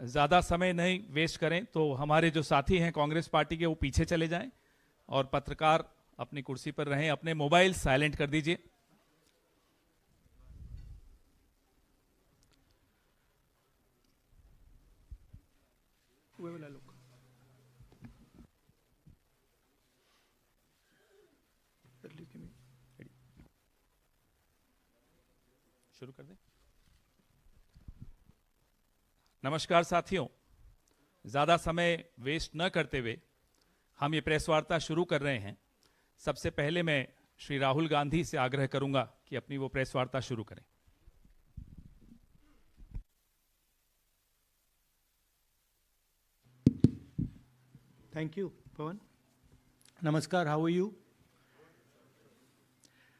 ज़्यादा समय नहीं वेस्ट करें तो हमारे जो साथी हैं कांग्रेस पार्टी के वो पीछे चले जाएं और पत्रकार अपनी कुर्सी पर रहें। अपने मोबाइल साइलेंट कर दीजिए। शुरू कर दें। नमस्कार साथियों, ज़्यादा समय वेस्ट न करते हुए हम ये प्रेस वार्ता शुरू कर रहे हैं। सबसे पहले मैं श्री राहुल गांधी से आग्रह करूंगा कि अपनी वो प्रेस वार्ता शुरू करें। Thank you, Pawan. Namaskar, how are you?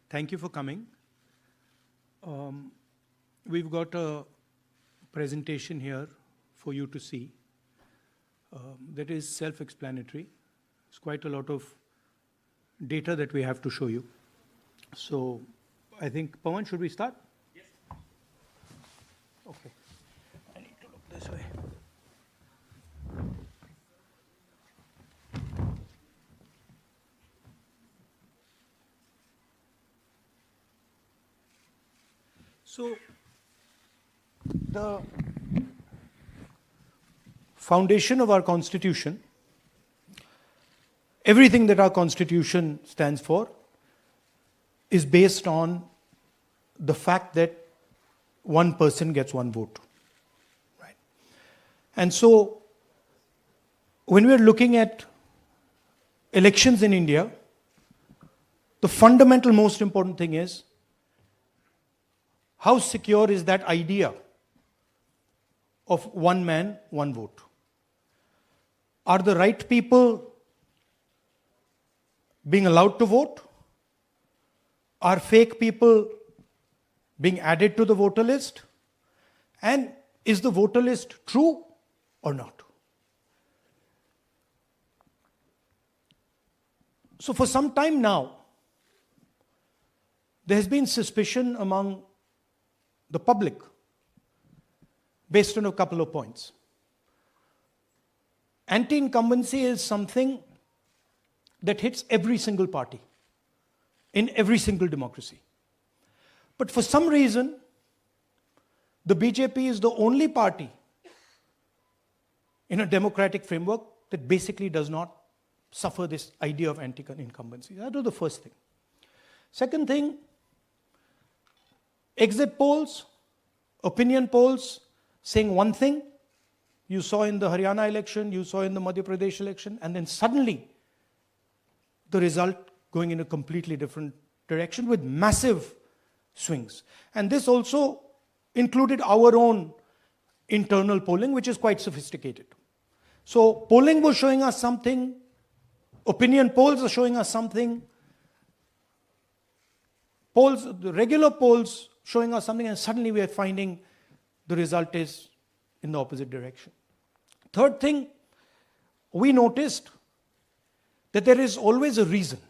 Thank you for coming. We've got a presentation here for you to see that is self-explanatory. It's quite a lot of data that we have to show you. So I think, Pawan, should we start? Yes. Okay. I need to look this way. So, the foundation of our Constitution, everything that our Constitution stands for, is based on the fact that one person gets one vote. Right? And so, when we are looking at elections in India, the fundamental, most important thing is how secure is that idea of one man, one vote? Are the right people being allowed to vote? Are fake people being added to the voter list? And is the voter list true or not? So for some time now, there has been suspicion among the public based on a couple of points. Anti-incumbency is something that hits every single party in every single democracy. But for some reason, the BJP is the only party in a democratic framework that basically does not suffer this idea of anti-incumbency. That was the first thing. Second thing, exit polls, opinion polls saying one thing, you saw in the Haryana election, you saw in the Madhya Pradesh election, and then suddenly the result going in a completely different direction with massive swings. And this also included our own internal polling, which is quite sophisticated. So polling was showing us something, opinion polls are showing us something, polls, the regular polls showing us something, and suddenly we are finding the result is in the opposite direction. Third thing, we noticed that there is always a reason.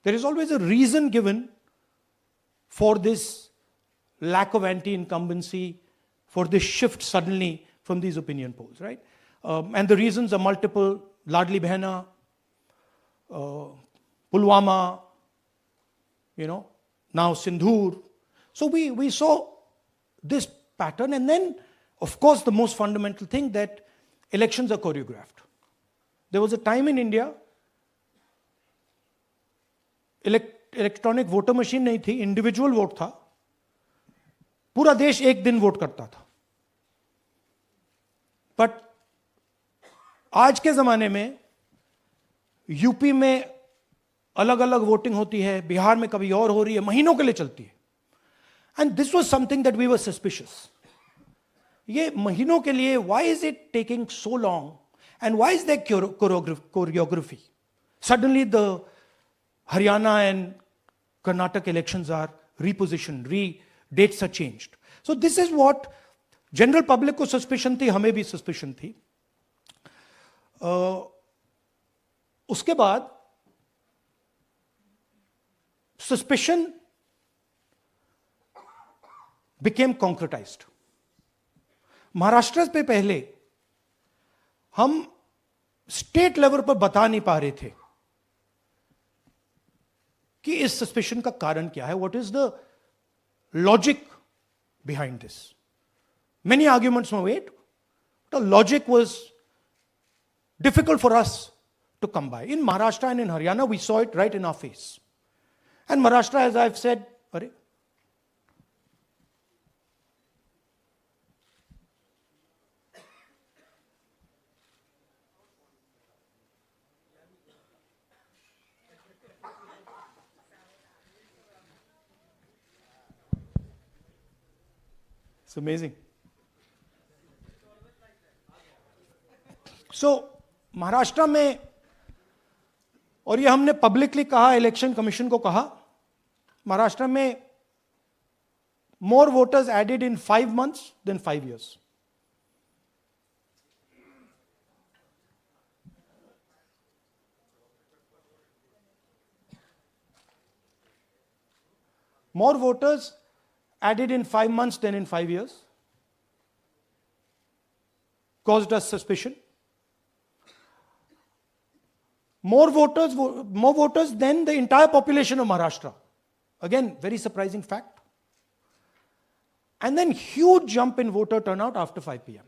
There is always a reason given for this lack of anti-incumbency, for this shift suddenly from these opinion polls, right? And the reasons are multiple: Ladli Behna, Pulwama, now Sindhur. So we saw this pattern, and then, of course, the most fundamental thing, that elections are choreographed. There was a time in India, electronic voter machine नहीं थी, individual vote था, पूरा देश एक दिन vote करता था. But आज के जमाने में यूपी में अलग अलग वोटिंग होती है, बिहार में कभी और हो रही है, महीनों के लिए चलती है. And this was something that we were suspicious. ये महीनों के लिए, why is it taking so long, and why is there choreography? Suddenly the Haryana and Karnataka elections are repositioned, dates are changed. So this is what general public को suspicion थी, हमें भी suspicion थी. उसके बाद suspicion became concretized. महाराष्ट्र पे पहले हम स्टेट लेवल पर बता नहीं पा रहे थे कि इस सस्पेशन का कारण क्या है, what is the logic behind this. Many arguments were made. The logic was difficult for us to come by. In Maharashtra and in Haryana, we saw it right in our face. And Maharashtra, as I've said, it's amazing. सो महाराष्ट्र में, और ये हमने publicly कहा, election commission को कहा, महाराष्ट्र में more voters added in 5 months than 5 years. More voters added in 5 months than in 5 years caused us suspicion. More voters than the entire population of Maharashtra. Again, very surprising fact. And then huge jump in voter turnout after 5 p.m.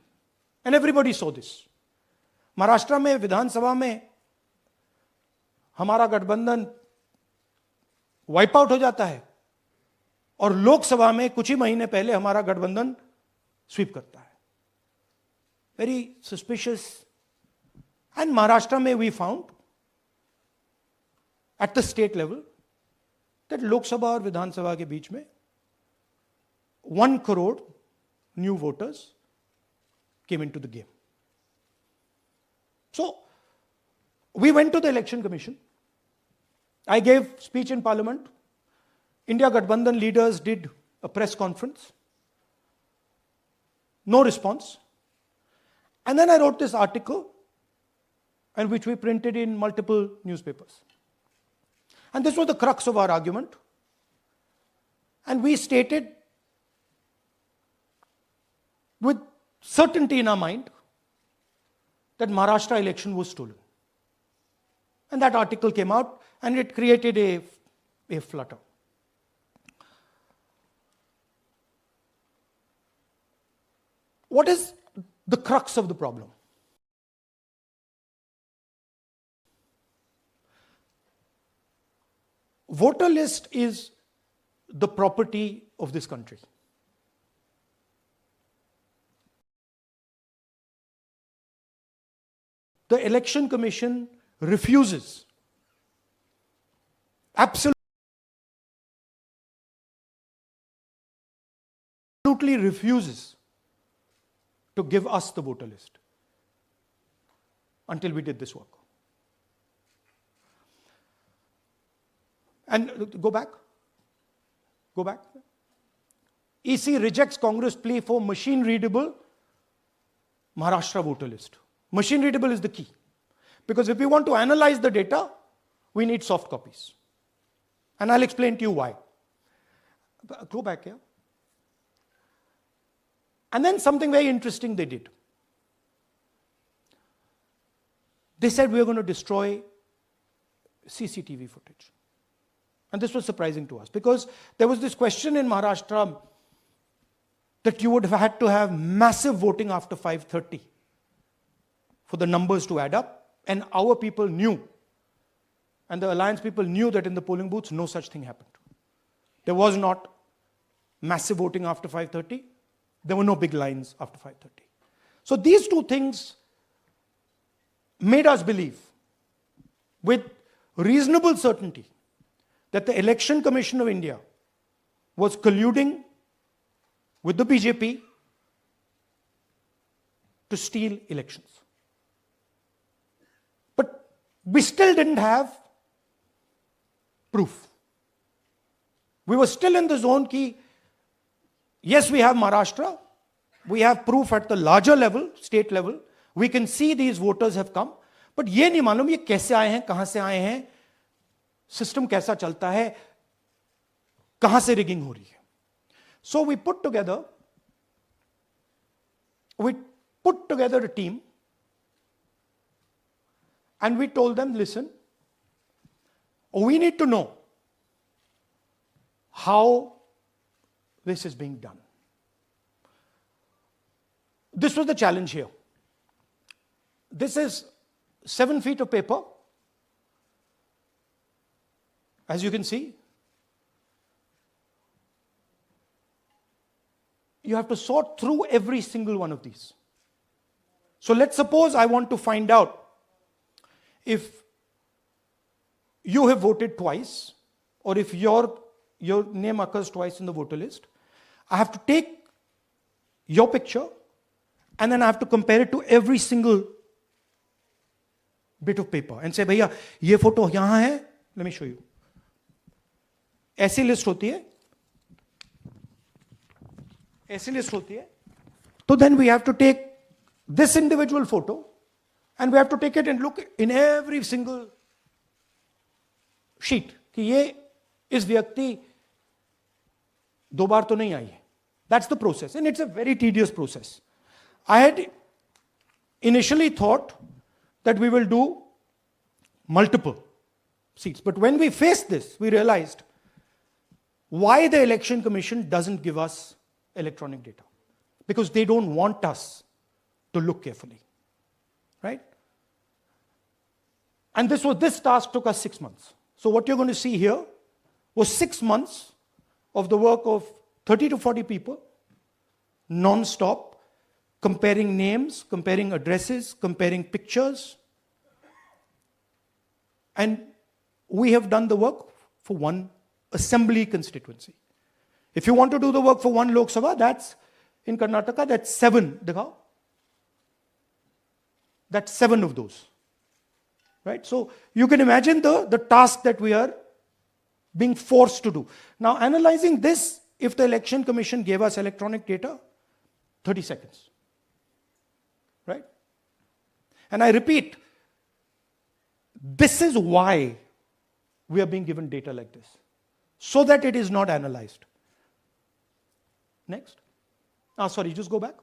And everybody saw this. Maharashtra में विधानसभा में हमारा गठबंधन wipe out हो जाता है और लोकसभा में कुछ ही महीने पहले हमारा गठबंधन स्वीप करता है. Very suspicious. एंड महाराष्ट्र में we found at the state level that Lok Sabha और विधानसभा के बीच में 1 crore new voters came into the game. So we went to the election commission. I gave speech in parliament. India Gathbandhan leaders did a press conference. No response. And then I wrote this article, and which we printed in multiple newspapers. And this was the crux of our argument. And we stated with certainty in our mind that Maharashtra election was stolen. And that article came out and it created a flutter. What is the crux of the problem? Voter list is the property of this country. The Election Commission refuses, absolutely refuses to give us the voter list until we did this work. And go back. EC rejects Congress plea for machine-readable Maharashtra voter list. Machine-readable is the key. Because if we want to analyze the data, we need soft copies. And I'll explain to you why. Go back here. And then something very interesting they did. They said we are going to destroy CCTV footage. And this was surprising to us because there was this question in Maharashtra that you would have had to have massive voting after 5:30 for the numbers to add up. And our people knew, and the alliance people knew that in the polling booths, no such thing happened. There was not massive voting after 5:30. There were no big lines after 5:30. So these two things made us believe with reasonable certainty that the Election Commission of India was colluding with the BJP to steal elections. But we still didn't have proof. We were still in the zone ki, yes, we have Maharashtra, we have proof at the larger level, state level, we can see these voters have come, but ये नहीं मालूम ये कैसे आए हैं, कहां से आए हैं, सिस्टम कैसा चलता है, कहां से रिगिंग हो रही है. So we put together we put together a team and we told them, listen, we need to know how this is being done. This was the challenge here. This is 7 feet of paper. As you can see, you have to sort through every single one of these. So let's suppose I want to find out if you have voted twice, or if your name occurs twice in the voter list. I have to take your picture and then I have to compare it to every single bit of paper and say, भैया ये photo यहां है, let me show you. ऐसी list होती है, ऐसी list होती है. So then we have to take this individual photo and we have to take it and look in every single sheet कि ये इस व्यक्ति 2 बार तो नहीं आई है. That's the process, and it's a very tedious process. I had initially thought that we will do multiple seats, but when we faced this, we realized why the Election Commission doesn't give us electronic data. Because they don't want us to look carefully, right? And this task took us 6 months. So what you're going to see here was 6 months of the work of 30 to 40 people, non-stop, comparing names, comparing addresses, comparing pictures. And we have done the work for one assembly constituency. If you want to do the work for one Lok Sabha, that's in Karnataka, that's 7. Dikhao. That's 7 of those. Right? So you can imagine the task that we are being forced to do. Now, analyzing this, if the Election Commission gave us electronic data, 30 seconds. Right? And I repeat, this is why we are being given data like this, so that it is not analyzed. Next. Sorry, just go back.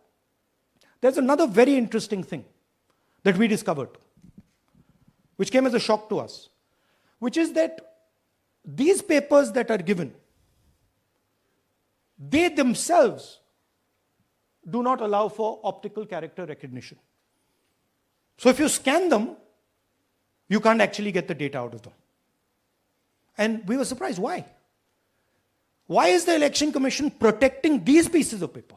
There's another very interesting thing that we discovered, which came as a shock to us, which is that these papers that are given, they themselves do not allow for optical character recognition. So if you scan them, you can't actually get the data out of them. And we were surprised. Why? Why is the Election Commission protecting these pieces of paper?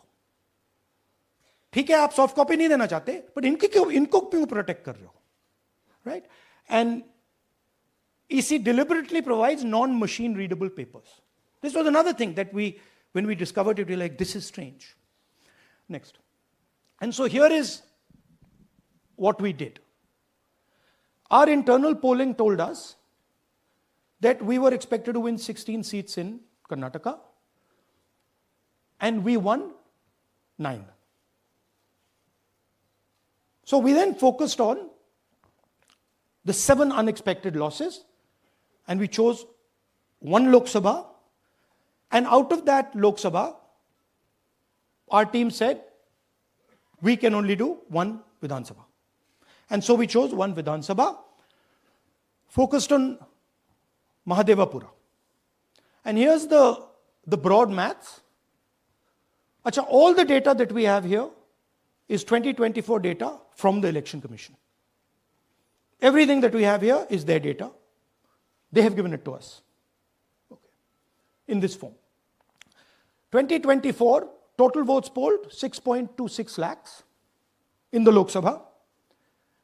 ठीक है, आप soft copy नहीं देना चाहते, but इनको क्यों protect कर रहे हो? Right? And EC deliberately provides non-machine readable papers. This was another thing that when we discovered it, we were like, this is strange. Next. And so here is what we did. Our internal polling told us that we were expected to win 16 seats in Karnataka, and we won 9. So we then focused on the 7 unexpected losses, and we chose 1 Lok Sabha, and out of that Lok Sabha, our team said, we can only do 1 Vidhan Sabha. And so we chose 1 Vidhan Sabha, focused on Mahadevapura. And here's the broad maths. Achha, all the data that we have here is 2024 data from the Election Commission. Everything that we have here is their data. They have given it to us. Okay. In this form. 2024, total votes polled, 6.26 lakhs in the Lok Sabha.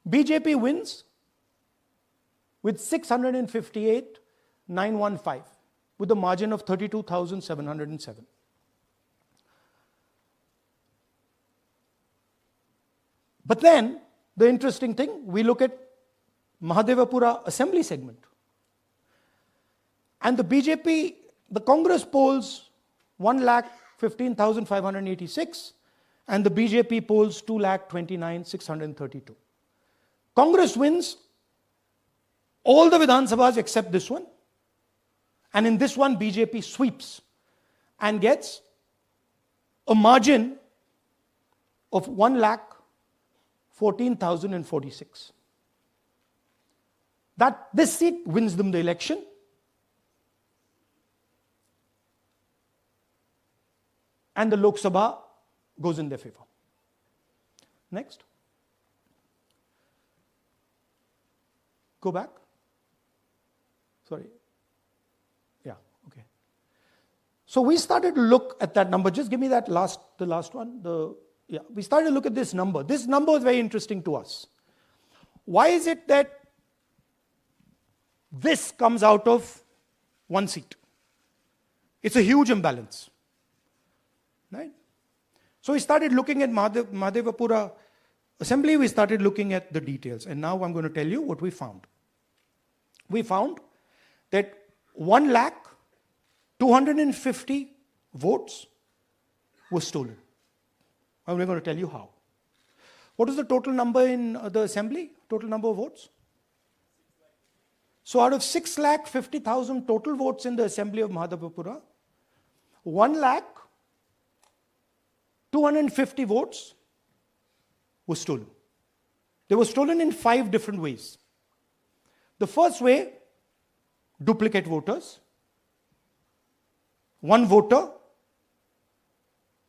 BJP wins with 658,915 with a margin of 32,707. But then, the interesting thing, we look at Mahadevapura assembly segment. And the BJP, the Congress polls 1,15,586 and the BJP polls 2,29,632. Congress wins all the Vidhan Sabhas except this one. And in this one, BJP sweeps and gets a margin of 1,14,046. That this seat wins them the election. And the Lok Sabha goes in their favor. Next. Go back. Sorry. Yeah, okay. So we started to look at that number. Just give me that the last one. We started to look at this number. This number is very interesting to us. Why is it that this comes out of one seat? It's a huge imbalance. Right? So we started looking at Mahadevapura Assembly, we started looking at the details. And now I'm going to tell you what we found. We found that 1,250,000 votes were stolen. I'm going to tell you how. What is the total number in the assembly? Total number of votes? So out of 6,50,000 total votes in the assembly of Mahadevapura, 1,250,000 votes were stolen. They were stolen in 5 different ways. The first way, duplicate voters. One voter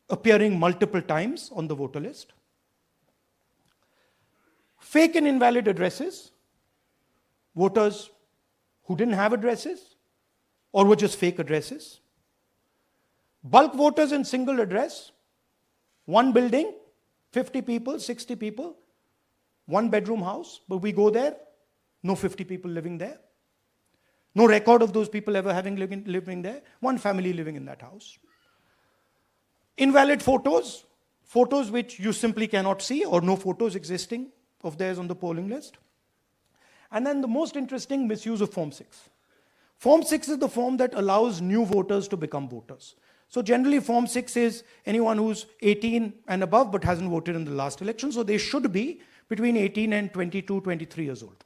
appearing multiple times on the voter list. Fake and invalid addresses. Voters who didn't have addresses or were just fake addresses. Bulk voters in single address. One building, 50 people, 60 people, one bedroom house, but we go there, no 50 people living there. No record of those people ever having living there. One family living in that house. Invalid photos, photos which you simply cannot see or no photos existing of theirs on the polling list. And then the most interesting, misuse of Form 6. Form 6 is the form that allows new voters to become voters. So generally Form 6 is anyone who's 18 and above but hasn't voted in the last election. So they should be between 18 and 22, 23 years old.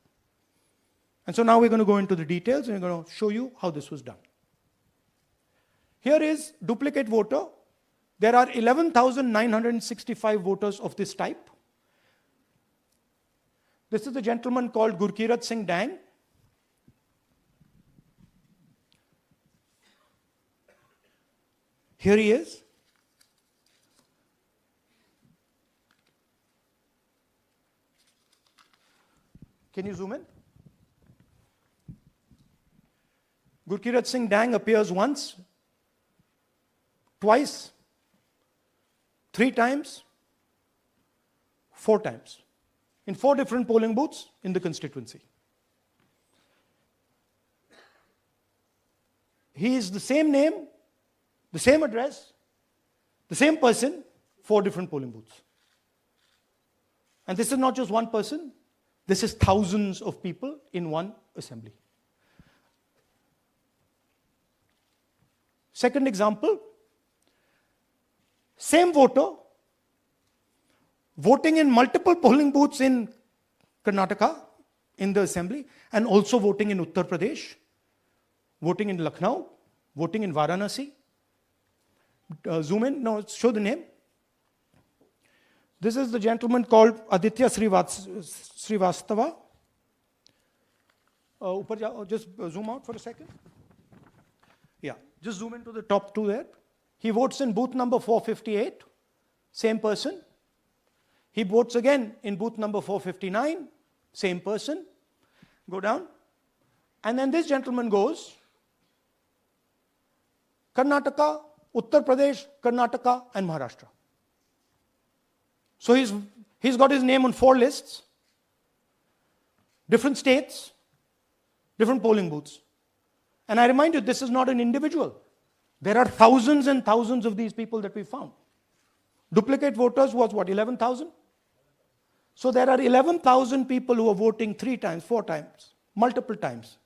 And so now we're going to go into the details and we're going to show you how this was done. Here is duplicate voter. There are 11,965 voters of this type. This is a gentleman called Gurkirat Singh Dang. Here he is. Can you zoom in? Gurkirat Singh Dang appears once, twice, 3 times, 4 times, in 4 different polling booths in the constituency. He is the same name, the same address, the same person, 4 different polling booths. And this is not just one person, this is thousands of people in one assembly. Second example, same voter voting in multiple polling booths in Karnataka in the assembly and also voting in Uttar Pradesh, voting in Lucknow, voting in Varanasi. Zoom in, no, show the name. This is the gentleman called Aditya Srivastava. Just zoom out for a second. Yeah, just zoom into the top 2 there. He votes in booth number 458, same person. He votes again in booth number 459, same person. Go down. And then this gentleman goes, Karnataka, Uttar Pradesh, Karnataka, and Maharashtra. So he's got his name on 4 lists, different states, different polling booths. And I remind you, this is not an individual. There are thousands and thousands of these people that we found. Duplicate voters was what, 11,000? So there are 11,000 people who are voting 3 times, 4 times, multiple times.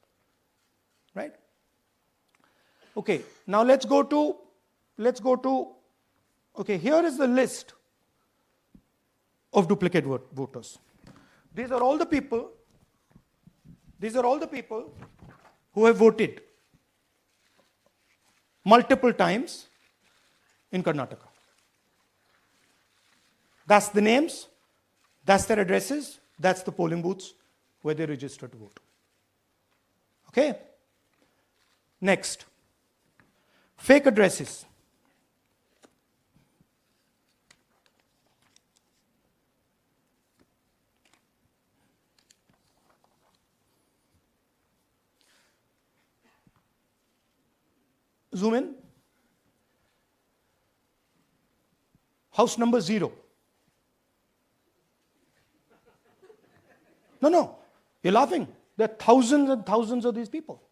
Right? Okay, now let's go to, okay, here is the list of duplicate voters. These are all the people who have voted multiple times in Karnataka. That's the names, that's their addresses, that's the polling booths where they register to vote. Okay? Next, fake addresses. Zoom in. House number 0. No, you're laughing. There are thousands and thousands of these people.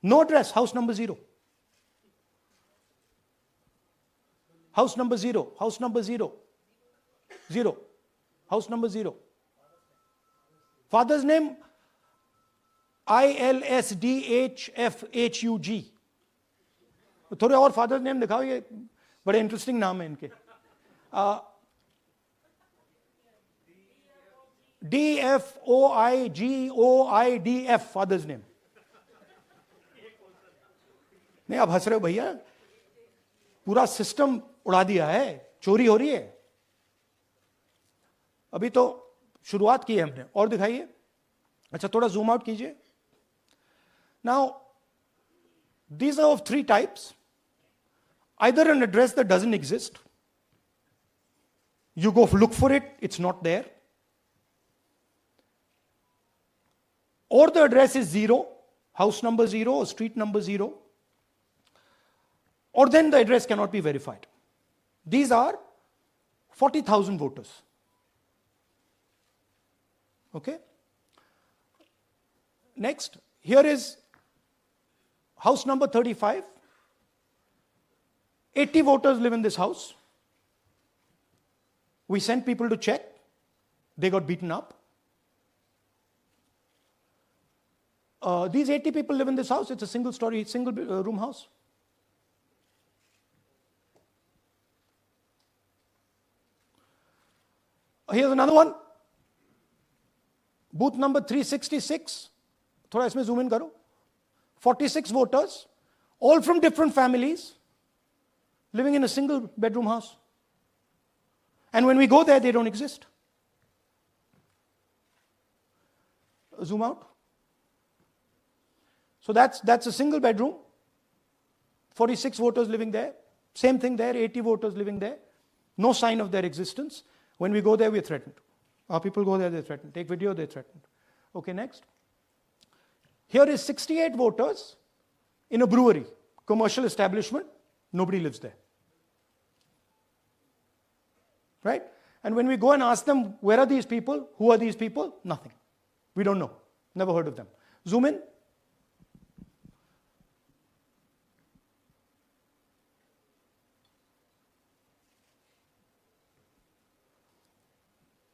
No address, house number 0. House number 0, house number 0. 0. House number 0. Father's name, ILSDHFHUG. थोड़े और father's name दिखाओ, ये बड़े interesting नाम है इनके. DFOIGOIDF father's name. नहीं, आप हंस रहे हो भैया, पूरा सिस्टम उड़ा दिया है, चोरी हो रही है. अभी तो शुरुआत की है हमने. और दिखाइए. अच्छा, थोड़ा जूम आउट कीजिए. Now these are of 3 types. Either an address that doesn't exist, you go look for it, it's not there, or the address is 0, house number 0 or street number 0, or then the address cannot be verified. These are 40,000 voters. Okay? Next, here is house number 35. 80 voters live in this house. We sent people to check. They got beaten up. These 80 people live in this house. It's a single story, single room house. Here's another one. Booth number 366. थोड़ा इसमें zoom in करो. 46 voters, all from different families, living in a single bedroom house. And when we go there, they don't exist. Zoom out. So that's a single bedroom, 46 voters living there. Same thing there, 80 voters living there. No sign of their existence. When we go there, we're threatened. Our people go there, they're threatened. Take video, they're threatened. Okay, next. Here is 68 voters in a brewery, commercial establishment. Nobody lives there. Right? And when we go and ask them, where are these people? Who are these people? Nothing. We don't know. Never heard of them. Zoom in.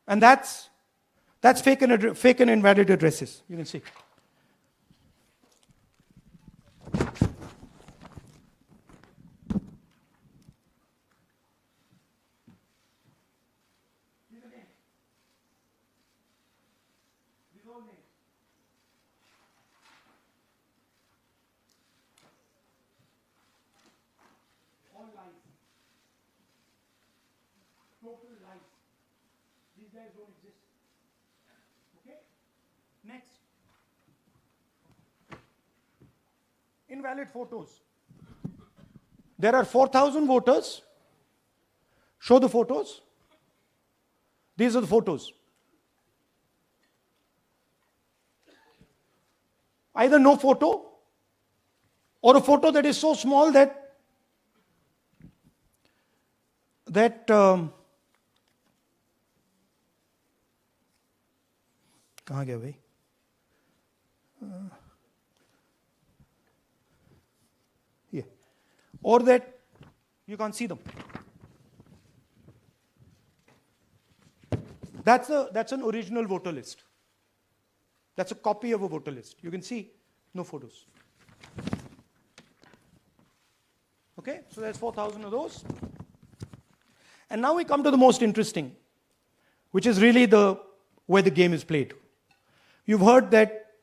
And that's fake and invalid addresses. You can see. Total lies. These guys don't exist. Okay? Next. Invalid photos. There are 4,000 voters. Show the photos. These are the photos. Either no photo or a photo that is so small that कहाँ गया भाई? Yeah. Or that you can't see them. That's an original voter list. That's a copy of a voter list. You can see no photos. Okay, so there's 4,000 of those. And now we come to the most interesting, which is really where the game is played. You've heard that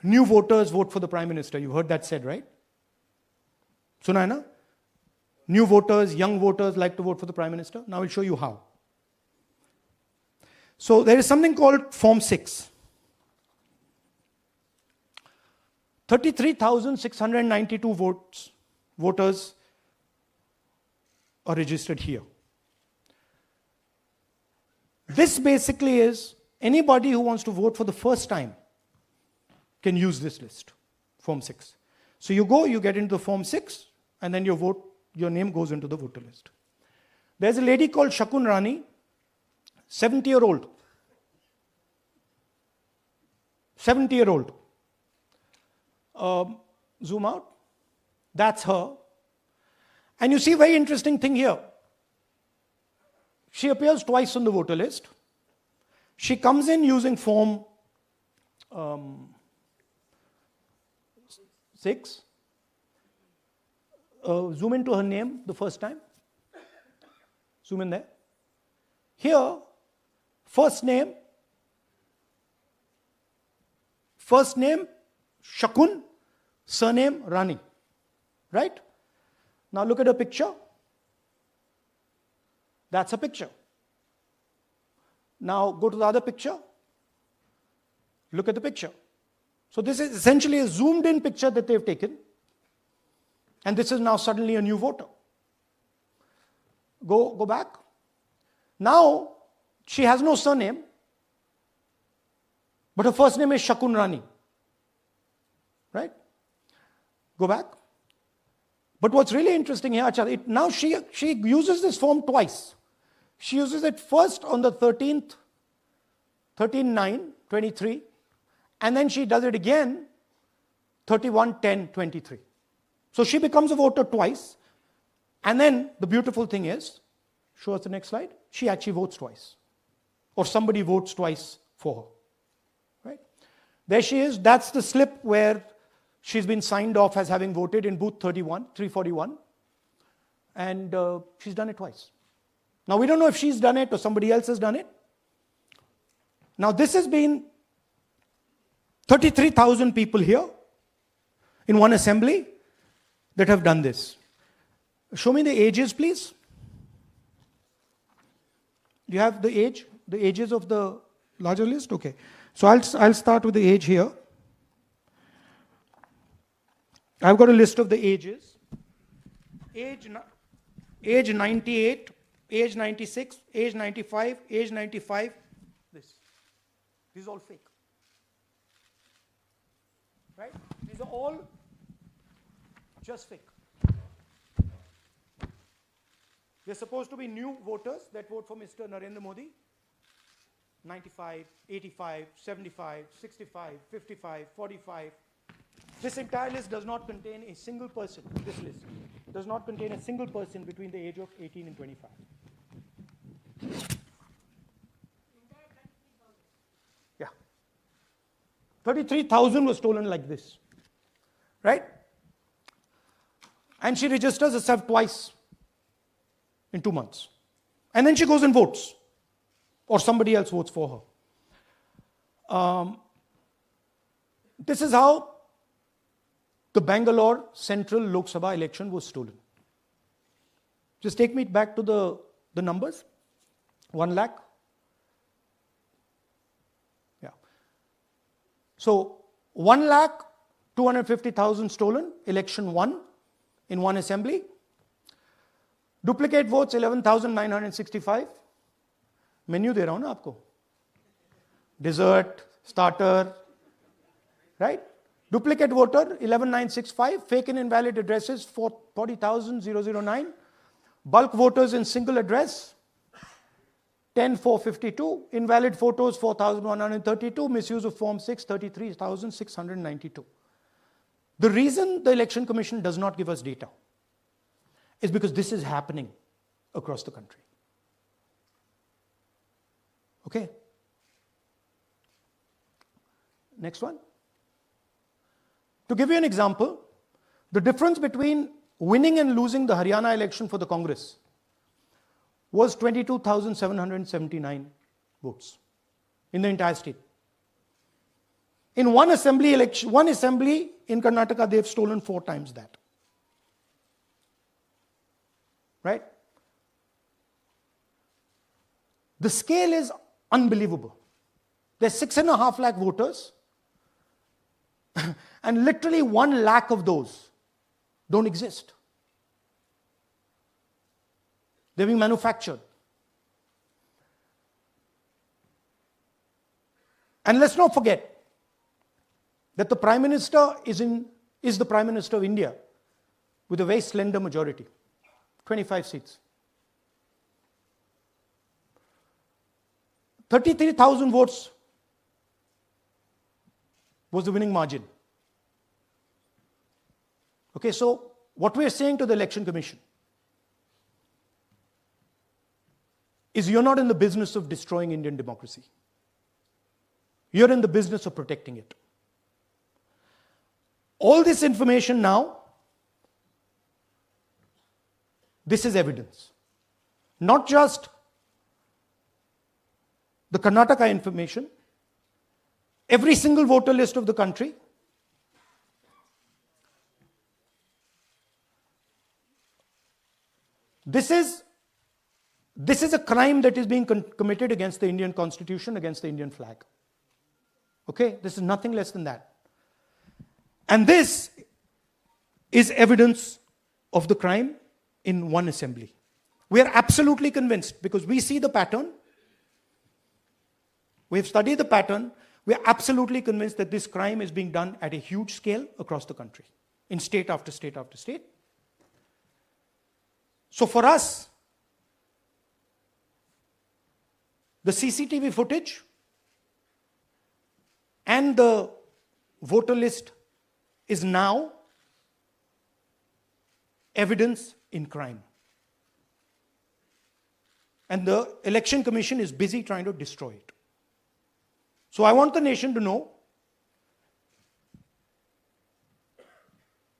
new voters vote for the Prime Minister. You've heard that said, right? Suna hai na? New voters, young voters like to vote for the Prime Minister. Now I'll show you how. So there is something called Form 6. 33,692 voters are registered here. This basically is anybody who wants to vote for the first time can use this list, Form 6. So you go, you get into the Form 6, and then your name goes into the voter list. There's a lady called Shakun Rani, 70-year-old. 70-year-old. Zoom out. That's her. And you see a very interesting thing here. She appears twice on the voter list. She comes in using Form 6. Zoom into her name the first time. Zoom in there. Here, first name Shakun, surname Rani. Right? Now look at her picture. That's a picture. Now go to the other picture. Look at the picture. So this is essentially a zoomed in picture that they've taken. And this is now suddenly a new voter. Go back. Now she has no surname, but her first name is Shakun Rani. Right? Go back. But what's really interesting here, now she uses this form twice. She uses it first on the 13/9/23, and then she does it again 31/10/23. So she becomes a voter twice, and then the beautiful thing is, show us the next slide, she actually votes twice. Or somebody votes twice for her. Right? There she is, that's the slip where she's been signed off as having voted in booth 341, and she's done it twice. Now we don't know if she's done it or somebody else has done it. Now this has been 33,000 people here in one assembly that have done this. Show me the ages, please. Do you have the ages of the larger list? Okay. So I'll start with the age here. I've got a list of the ages. Age 98, age 96, age 95, age 95. This is all fake. Right? These are all just fake. They're supposed to be new voters that vote for Mr. Narendra Modi. 95, 85, 75, 65, 55, 45. This entire list does not contain a single person. This list does not contain a single person between the age of 18 and 25. Yeah. 33,000 was stolen like this. Right? And she registers herself twice in 2 months. And then she goes and votes. Or somebody else votes for her. This is how the Bangalore Central Lok Sabha election was stolen. Just take me back to the numbers. 1 lakh. Yeah. So 1,250,000 stolen, election won in one assembly. Duplicate votes 11,965. Menu दे रहा हूं ना आपको. Dessert, starter, right? Duplicate voter 11,965. Fake and invalid addresses 40,009. Bulk voters in single address 10,452. Invalid photos 4,132. Misuse of Form 6 33,692. The reason the Election Commission does not give us data is because this is happening across the country. Okay. Next one. To give you an example, the difference between winning and losing the Haryana election for the Congress was 22,779 votes in the entire state. In one assembly election, one assembly in Karnataka, they've stolen 4 times that. Right? The scale is Unbelievable. There's 6.5 lakh voters, and literally 1 lakh of those don't exist. They're being manufactured. And let's not forget that the Prime Minister is the Prime Minister of India with a very slender majority, 25 seats. 33,000 votes was the winning margin. Okay, so what we are saying to the Election Commission is you're not in the business of destroying Indian democracy. You're in the business of protecting it. All this information now, this is evidence. Not just the Karnataka information, every single voter list of the country, this is a crime that is being committed against the Indian Constitution, against the Indian flag. Okay, this is nothing less than that. And this is evidence of the crime in one assembly. We are absolutely convinced because we see the pattern. We have studied the pattern. We are absolutely convinced that this crime is being done at a huge scale across the country, in state after state after state. So for us, the CCTV footage and the voter list is now evidence in crime. And the Election Commission is busy trying to destroy it. So I want the nation to know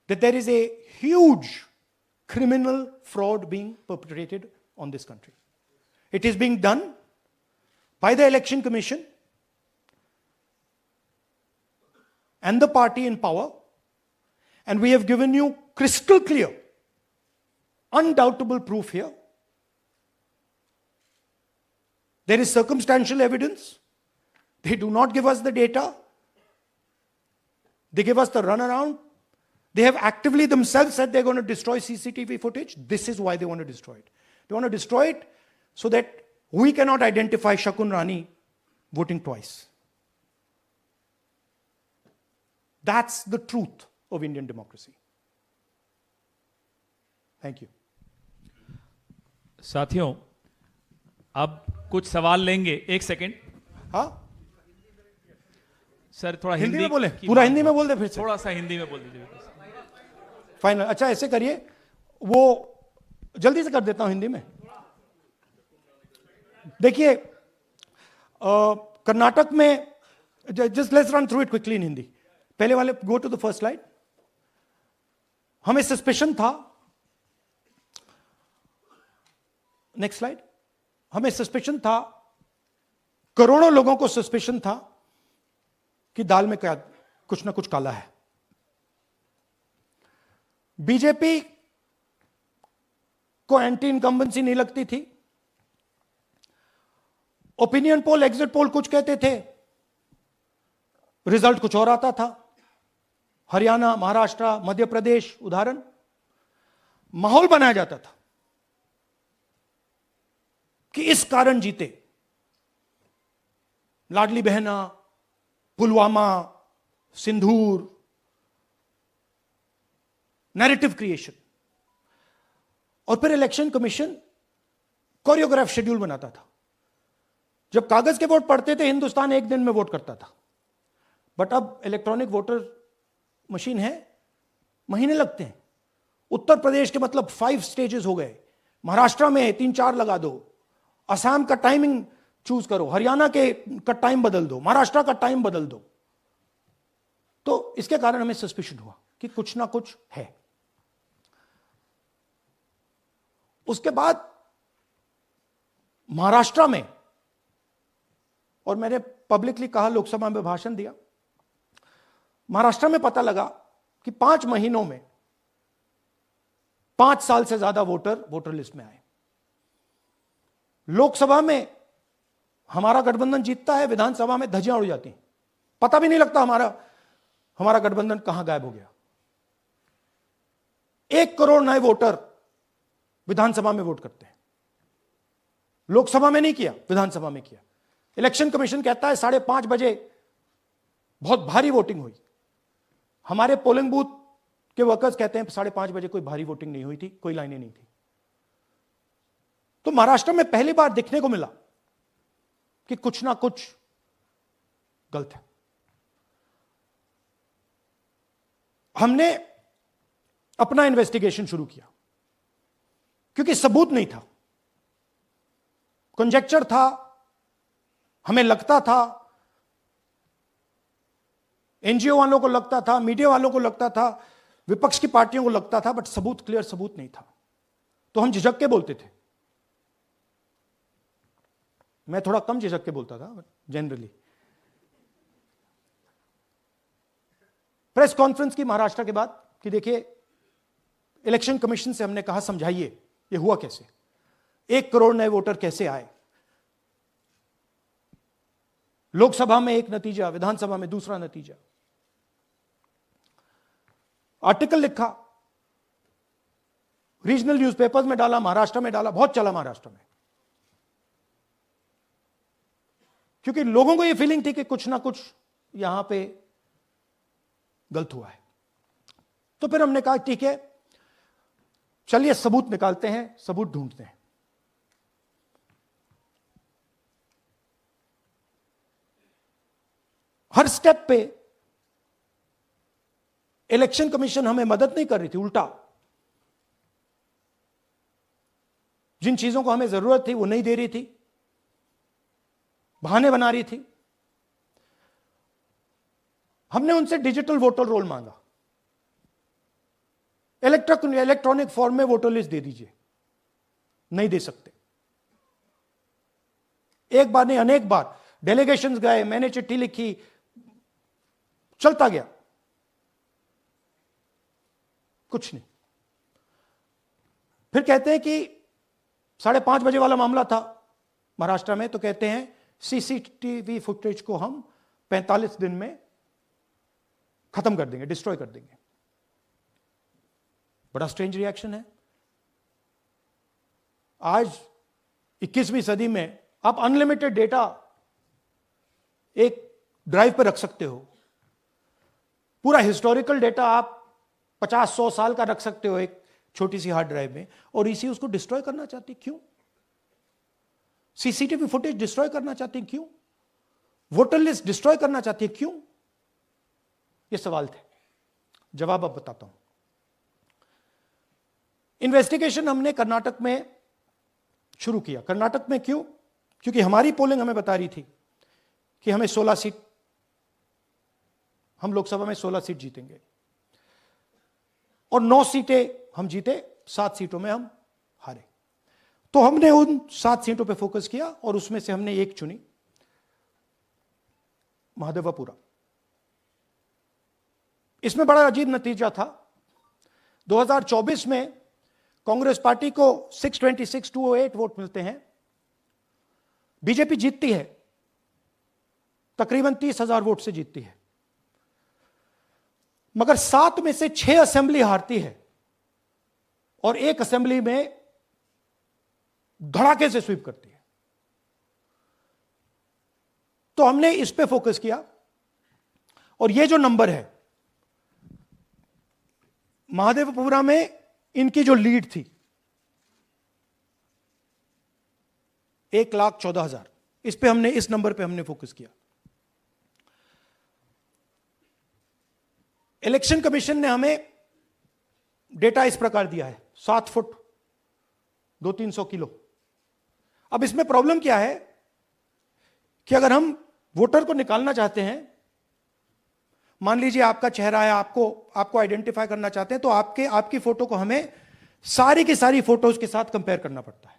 that there is a huge criminal fraud being perpetrated on this country. It is being done by the Election Commission and the party in power, and we have given you crystal clear, undoubtable proof here. There is circumstantial evidence. They do not give us the data. They give us the runaround. They have actively themselves said they're going to destroy CCTV footage. This is why they want to destroy it. They want to destroy it so that we cannot identify Shakun Rani voting twice. That's the truth of Indian democracy. Thank you. साथियों, अब कुछ सवाल लेंगे. एक second. हाँ, sir थोड़ा हिंदी हिंदी में बोले, की पूरा बात हिंदी में हो. बोल दे फिर से. थोड़ा सा हिंदी में बोल दीजिए. फाइनल. अच्छा ऐसे करिए, वो जल्दी से कर देता हूं हिंदी में. देखिए, कर्नाटक में, just let's run through it quickly in Hindi. पहले वाले, go to the first slide. हमें सस्पेशन था, नेक्स्ट स्लाइड. हमें सस्पेशन था, करोड़ों लोगों को सस्पेशन था कि दाल में क्या कुछ ना कुछ काला है. बीजेपी को एंटी इनकम्बेंसी नहीं लगती थी. ओपिनियन पोल, एग्जिट पोल कुछ कहते थे, रिजल्ट कुछ और आता था. हरियाणा, महाराष्ट्र, मध्य प्रदेश उदाहरण, माहौल बनाया जाता था कि इस कारण जीते. लाडली बहना, पुलवामा, सिंदूर, नैरेटिव क्रिएशन. और फिर इलेक्शन कमीशन कोरियोग्राफ शेड्यूल बनाता था. जब कागज के वोट पड़ते थे, हिंदुस्तान एक दिन में वोट करता था. बट अब इलेक्ट्रॉनिक वोटर मशीन है, महीने लगते हैं. उत्तर प्रदेश के मतलब 5 स्टेजेस हो गए. महाराष्ट्र में 3-4 लगा दो. असम का टाइमिंग चूज करो, हरियाणा के का टाइम बदल दो, महाराष्ट्र का टाइम बदल दो. तो इसके कारण हमें सस्पिशन हुआ कि कुछ ना कुछ है. उसके बाद महाराष्ट्र में, और मैंने पब्लिकली कहा, लोकसभा में भाषण दिया, महाराष्ट्र में पता लगा कि 5 महीनों में 5 साल से ज्यादा वोटर लिस्ट में आए. लोकसभा में हमारा गठबंधन जीतता है, विधानसभा में धज्जियां उड़ जाती हैं, पता भी नहीं लगता हमारा गठबंधन कहां गायब हो गया। 1 करोड़ नए वोटर विधानसभा में वोट करते हैं, लोकसभा में नहीं किया, विधानसभा में किया। इलेक्शन कमीशन कहता है 5:30 बजे बहुत भारी वोटिंग हुई। हमारे पोलिंग बूथ के वर्कर्स कहते हैं 5:30 बजे कोई भारी वोटिंग नहीं हुई थी, कोई लाइनें नहीं थी। तो महाराष्ट्र में पहली बार देखने को मिला कि कुछ ना कुछ गलत है। हमने अपना इन्वेस्टिगेशन शुरू किया क्योंकि सबूत नहीं था, कंजेक्चर था, हमें लगता था, एनजीओ वालों को लगता था, मीडिया वालों को लगता था, विपक्ष की पार्टियों को लगता था, बट सबूत, क्लियर सबूत नहीं था। तो हम झिझक के बोलते थे। मैं थोड़ा कम झिझक के बोलता था जनरली। प्रेस कॉन्फ्रेंस की महाराष्ट्र के बाद कि देखिए, इलेक्शन कमीशन से हमने कहा समझाइए ये हुआ कैसे, 1 करोड़ नए वोटर कैसे आए, लोकसभा में एक नतीजा, विधानसभा में दूसरा नतीजा। आर्टिकल लिखा, रीजनल न्यूज़पेपर्स में डाला, महाराष्ट्र में डाला, बहुत चला महाराष्ट्र में, क्योंकि लोगों को यह फीलिंग थी कि कुछ ना कुछ यहां पे गलत हुआ है। तो फिर हमने कहा ठीक है, चलिए सबूत निकालते हैं, सबूत ढूंढते हैं। हर स्टेप पे इलेक्शन कमीशन हमें मदद नहीं कर रही थी, उल्टा जिन चीजों को हमें जरूरत थी वो नहीं दे रही थी, बहाने बना रही थी। हमने उनसे डिजिटल वोटर रोल मांगा, इलेक्ट्रॉनिक फॉर्म में वोटर लिस्ट दे दीजिए, नहीं दे सकते। एक बार नहीं, अनेक बार डेलीगेशंस गए, मैंने चिट्ठी लिखी, चलता गया, कुछ नहीं। फिर कहते हैं कि 5:30 बजे वाला मामला था महाराष्ट्र में, तो कहते हैं सीसीटीवी फुटेज को हम 45 दिन में खत्म कर देंगे, डिस्ट्रॉय कर देंगे। बड़ा स्ट्रेंज रिएक्शन है। आज 21वीं सदी में आप अनलिमिटेड डेटा एक ड्राइव पर रख सकते हो, पूरा हिस्टोरिकल डेटा आप 50-100 साल का रख सकते हो एक छोटी सी हार्ड ड्राइव में, और इसी उसको डिस्ट्रॉय करना चाहती, क्यों? सीसीटीवी फुटेज डिस्ट्रॉय करना चाहती, क्यों? वोटर लिस्ट डिस्ट्रॉय करना चाहती है, क्यों? ये सवाल थे, जवाब अब बताता हूं। इन्वेस्टिगेशन हमने कर्नाटक में शुरू किया। कर्नाटक में क्यों? क्योंकि हमारी पोलिंग हमें बता रही थी कि हमें 16 सीट, हम लोकसभा में 16 सीट जीतेंगे और 9 सीटें हम जीते, 7 सीटों में हम हारे। तो हमने उन 7 सीटों पे फोकस किया और उसमें से हमने एक चुनी, महादेवपुरा। इसमें बड़ा अजीब नतीजा था। 2024 में कांग्रेस पार्टी को 626-208 वोट मिलते हैं, बीजेपी जीतती है, तकरीबन 30,000 वोट से जीतती है, मगर 7 में से 6 असेंबली हारती है और एक असेंबली में धड़ाके से स्वीप करती है। तो हमने इस पे फोकस किया और ये जो नंबर है, महादेवपुरा में इनकी जो लीड थी 1,14,000, इस पे हमने, इस नंबर पे हमने फोकस किया। इलेक्शन कमीशन ने हमें डेटा इस प्रकार दिया है, 7 फुट 200-300 किलो। अब इसमें प्रॉब्लम क्या है कि अगर हम वोटर को निकालना चाहते हैं, मान लीजिए आपका चेहरा है, आपको आइडेंटिफाई करना चाहते हैं, तो आपकी फोटो को हमें सारी की सारी फोटोज के साथ कंपेयर करना पड़ता है।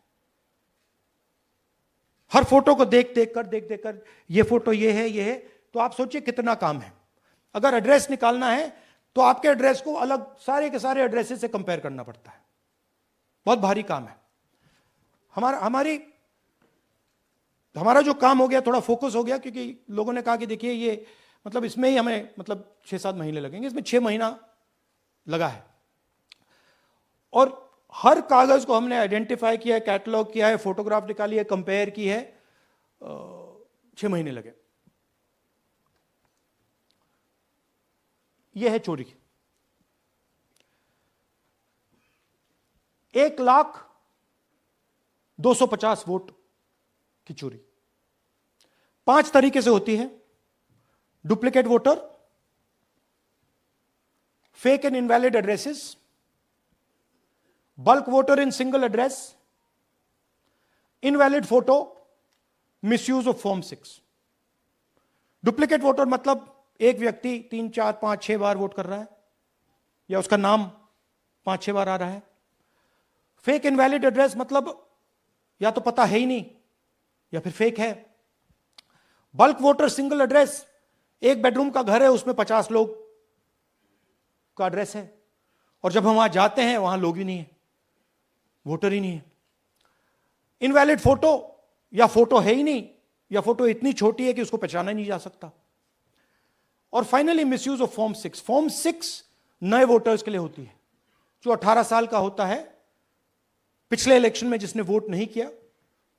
हर फोटो को देख देख कर ये फोटो ये है, तो आप सोचिए कितना काम है। अगर एड्रेस निकालना है तो आपके एड्रेस को अलग सारे के सारे एड्रेसेस से कंपेयर करना पड़ता है, बहुत भारी काम है। हमारी तो हमारा जो काम हो गया थोड़ा फोकस हो गया, क्योंकि लोगों ने कहा कि देखिए ये मतलब इसमें ही हमें मतलब 6-7 महीने लगेंगे, इसमें 6 महीना लगा है। और हर कागज को हमने आइडेंटिफाई किया है, कैटलॉग किया है, फोटोग्राफ निकाली है, कंपेयर की है, 6 महीने लगे। यह है चोरी। 1,02,50 वोट की चोरी 5 तरीके से होती है: duplicate voter, fake and invalid addresses, bulk voter in single address, invalid photo, misuse of form 6। Duplicate voter मतलब एक व्यक्ति 3, 4, 5, 6 बार वोट कर रहा है, या उसका नाम 5-6 बार आ रहा है। फेक इनवैलिड एड्रेस मतलब या तो पता है ही नहीं या फिर फेक है। बल्क वोटर सिंगल एड्रेस, एक बेडरूम का घर है, उसमें 50 लोग का एड्रेस है, और जब हम वहां जाते हैं वहां लोग ही नहीं है, वोटर ही नहीं है। इनवैलिड फोटो, या फोटो है ही नहीं, या फोटो इतनी छोटी है कि उसको पहचाना नहीं जा सकता। और finally misuse of form 6। Form 6 नए वोटर्स के लिए होती है, जो 18 साल का होता है, पिछले इलेक्शन में जिसने वोट नहीं किया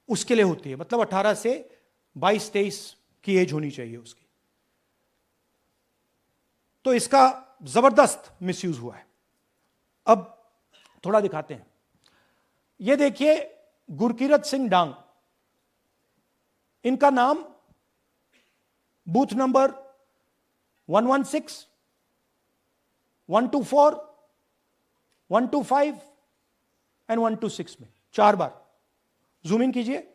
उसके लिए होती है, मतलब 18 से 22-23 की एज होनी चाहिए उसकी। तो इसका जबरदस्त मिसयूज हुआ है। अब थोड़ा दिखाते हैं। यह देखिए गुरकीरत सिंह डांग, इनका नाम बूथ नंबर 116, 124, 125 एंड 126 में 4 बार। जूम इन कीजिए।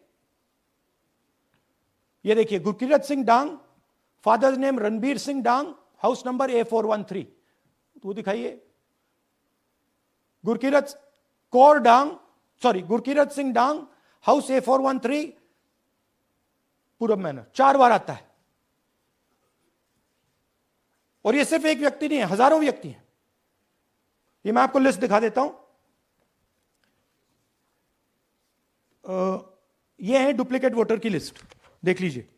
ये देखिए गुरकीरत सिंह डांग, फादर्स नेम रणबीर सिंह डांग, हाउस नंबर A413। वो दिखाइए। गुरकीरत कौर डांग, सॉरी गुरकीरत सिंह डांग, हाउस A413, पूरब मैनर। 4 बार आता है। और ये सिर्फ एक व्यक्ति नहीं है, हजारों व्यक्ति हैं। ये मैं आपको लिस्ट दिखा देता हूं। ये है डुप्लीकेट वोटर की लिस्ट, देख लीजिए।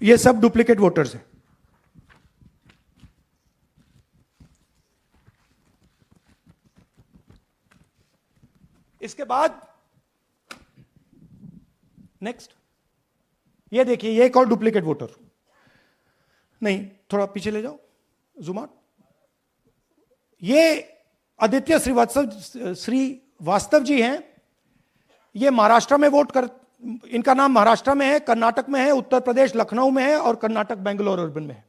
ये सब डुप्लीकेट वोटर्स हैं। इसके बाद नेक्स्ट, ये देखिए, ये एक और डुप्लीकेट वोटर। नहीं, थोड़ा पीछे ले जाओ, जूम आउट। ये आदित्य श्रीवास्तव जी हैं। ये महाराष्ट्र में वोट कर, इनका नाम महाराष्ट्र में है, कर्नाटक में है, उत्तर प्रदेश लखनऊ में है, और कर्नाटक बेंगलोर अर्बन में है।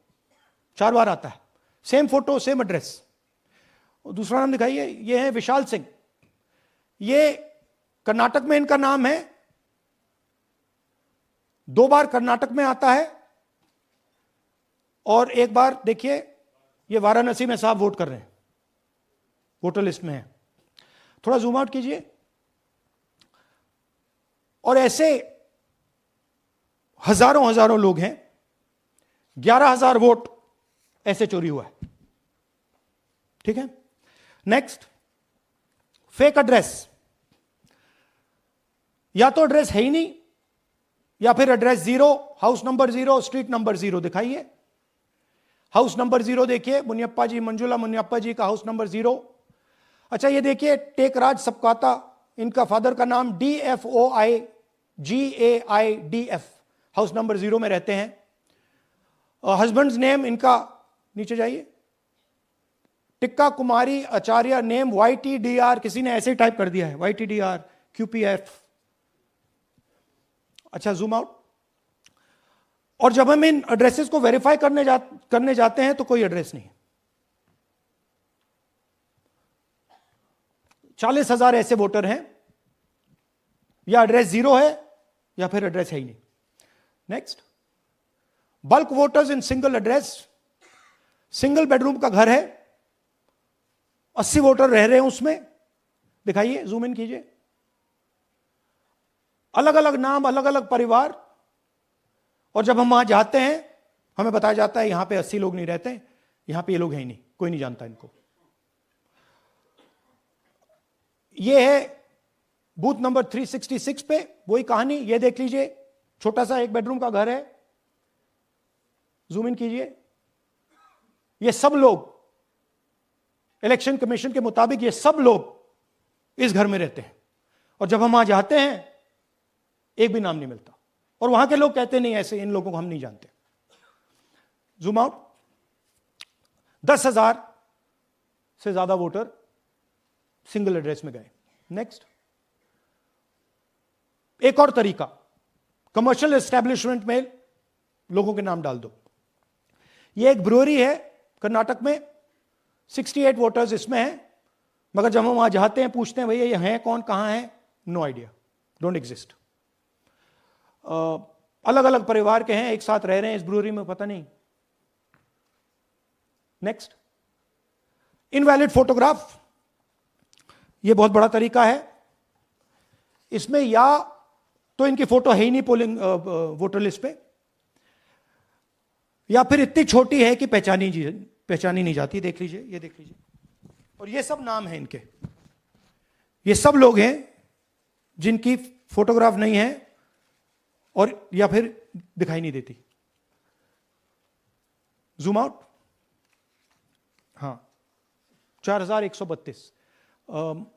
4 बार आता है। Same photo, same address. दूसरा नाम दिखाइए। ये है विशाल सिंह। ये कर्नाटक में इनका नाम है, 2 बार कर्नाटक में आता है, और 1 बार देखिए ये वाराणसी में साहब वोट कर रहे हैं, वोटर लिस्ट में है। थोड़ा जूम आउट कीजिए। और ऐसे हजारों लोग हैं। 11,000 वोट ऐसे चोरी हुआ है। ठीक है। Next, fake address. या तो एड्रेस है ही नहीं, या फिर address 0, house number 0, street number 0। दिखाइए हाउस नंबर 0, देखिए मुनियप्पा जी, मंजुला मुनियप्पा जी का हाउस नंबर 0। अच्छा, ये देखिए टेकराज सबकाता, इनका फादर का नाम DFOIGAIDF, हाउस नंबर 0 में रहते हैं। हस्बैंड्स नेम इनका, नीचे जाइए, टिक्का कुमारी आचार्य, नेम YTDR, किसी ने ऐसे ही टाइप कर दिया है, YTDR QPF। अच्छा, जूम आउट। और जब हम इन एड्रेसेस को वेरीफाई करने जाते हैं तो कोई एड्रेस नहीं है। 40,000 ऐसे वोटर हैं, या एड्रेस 0 है या फिर एड्रेस है ही नहीं। Next, bulk voters in single address. Single bedroom का घर है, 80 वोटर रह रहे हैं उसमें। दिखाइए, जूम इन कीजिए। अलग अलग नाम, अलग अलग परिवार, और जब हम वहां जाते हैं हमें बताया जाता है यहां पे 80 लोग नहीं रहते, यहां पे ये लोग हैं ही नहीं, कोई नहीं जानता इनको। ये है बूथ नंबर 366 पे वही कहानी, ये देख लीजिए, छोटा सा 1 बेडरूम का घर है, जूम इन कीजिए। ये सब लोग इलेक्शन कमीशन के मुताबिक, ये सब लोग इस घर में रहते हैं, और जब हम वहां जाते हैं एक भी नाम नहीं मिलता, और वहां के लोग कहते नहीं ऐसे, इन लोगों को हम नहीं जानते। Zoom out. 10,000 से ज्यादा वोटर सिंगल एड्रेस में गए। नेक्स्ट, एक और तरीका, कमर्शियल एस्टेब्लिशमेंट में लोगों के नाम डाल दो। ये एक ब्रूअरी है कर्नाटक में, 68 वोटर्स इसमें हैं, मगर जब हम वहां जाते हैं पूछते हैं भैया ये हैं कौन, कहां है, नो आइडिया, डोंट एग्जिस्ट। अलग अलग परिवार के हैं, एक साथ रह रहे हैं इस ब्रूअरी में, पता नहीं। नेक्स्ट, इनवैलिड फोटोग्राफ, ये बहुत बड़ा तरीका है। इसमें या तो इनकी फोटो है ही नहीं पोलिंग वोटर लिस्ट पे, या फिर इतनी छोटी है कि पहचानी नहीं जाती। देख लीजिए, ये देख लीजिए, और ये सब नाम है इनके, ये सब लोग हैं जिनकी फोटोग्राफ नहीं है और या फिर दिखाई नहीं देती। Zoom out. हाँ, 4132।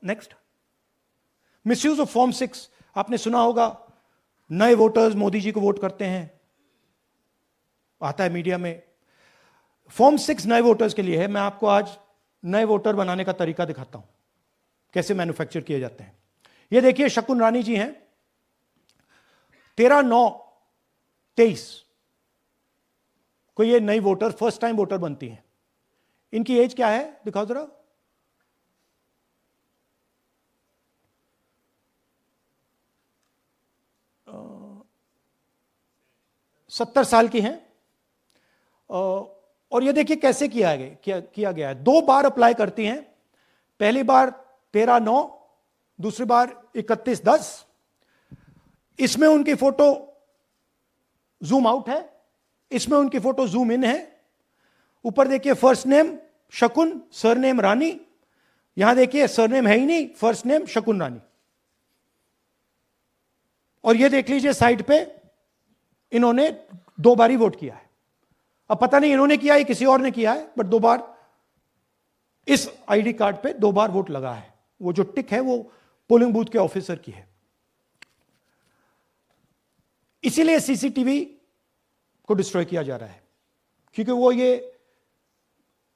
Next, misuse of form 6। आपने सुना होगा, नए वोटर्स मोदी जी को वोट करते हैं, आता है मीडिया में। फॉर्म 6 नए वोटर्स के लिए है। मैं आपको आज नए वोटर बनाने का तरीका दिखाता हूं, कैसे मैन्युफैक्चर किए जाते हैं। ये देखिए, शकुन रानी जी हैं, 13/9/23 को ये नई वोटर, फर्स्ट टाइम वोटर बनती हैं। इनकी एज क्या है, दिखाओ जरा। 70 साल की हैं। और ये देखिए कैसे किया गया है। 2 बार अप्लाई करती हैं, पहली बार 13/9, दूसरी बार 31/10। इसमें उनकी फोटो जूम आउट है, इसमें उनकी फोटो जूम इन है। ऊपर देखिए फर्स्ट नेम शकुन, सरनेम रानी। यहां देखिए सरनेम है ही नहीं, फर्स्ट नेम शकुन रानी। और ये देख लीजिए साइड पे, इन्होंने 2 बार ही वोट किया है। अब पता नहीं इन्होंने किया है किसी और ने किया है, बट 2 बार इस आईडी कार्ड पे 2 बार वोट लगा है। वो जो टिक है वो पोलिंग बूथ के ऑफिसर की है। इसीलिए सीसीटीवी को डिस्ट्रॉय किया जा रहा है, क्योंकि वो ये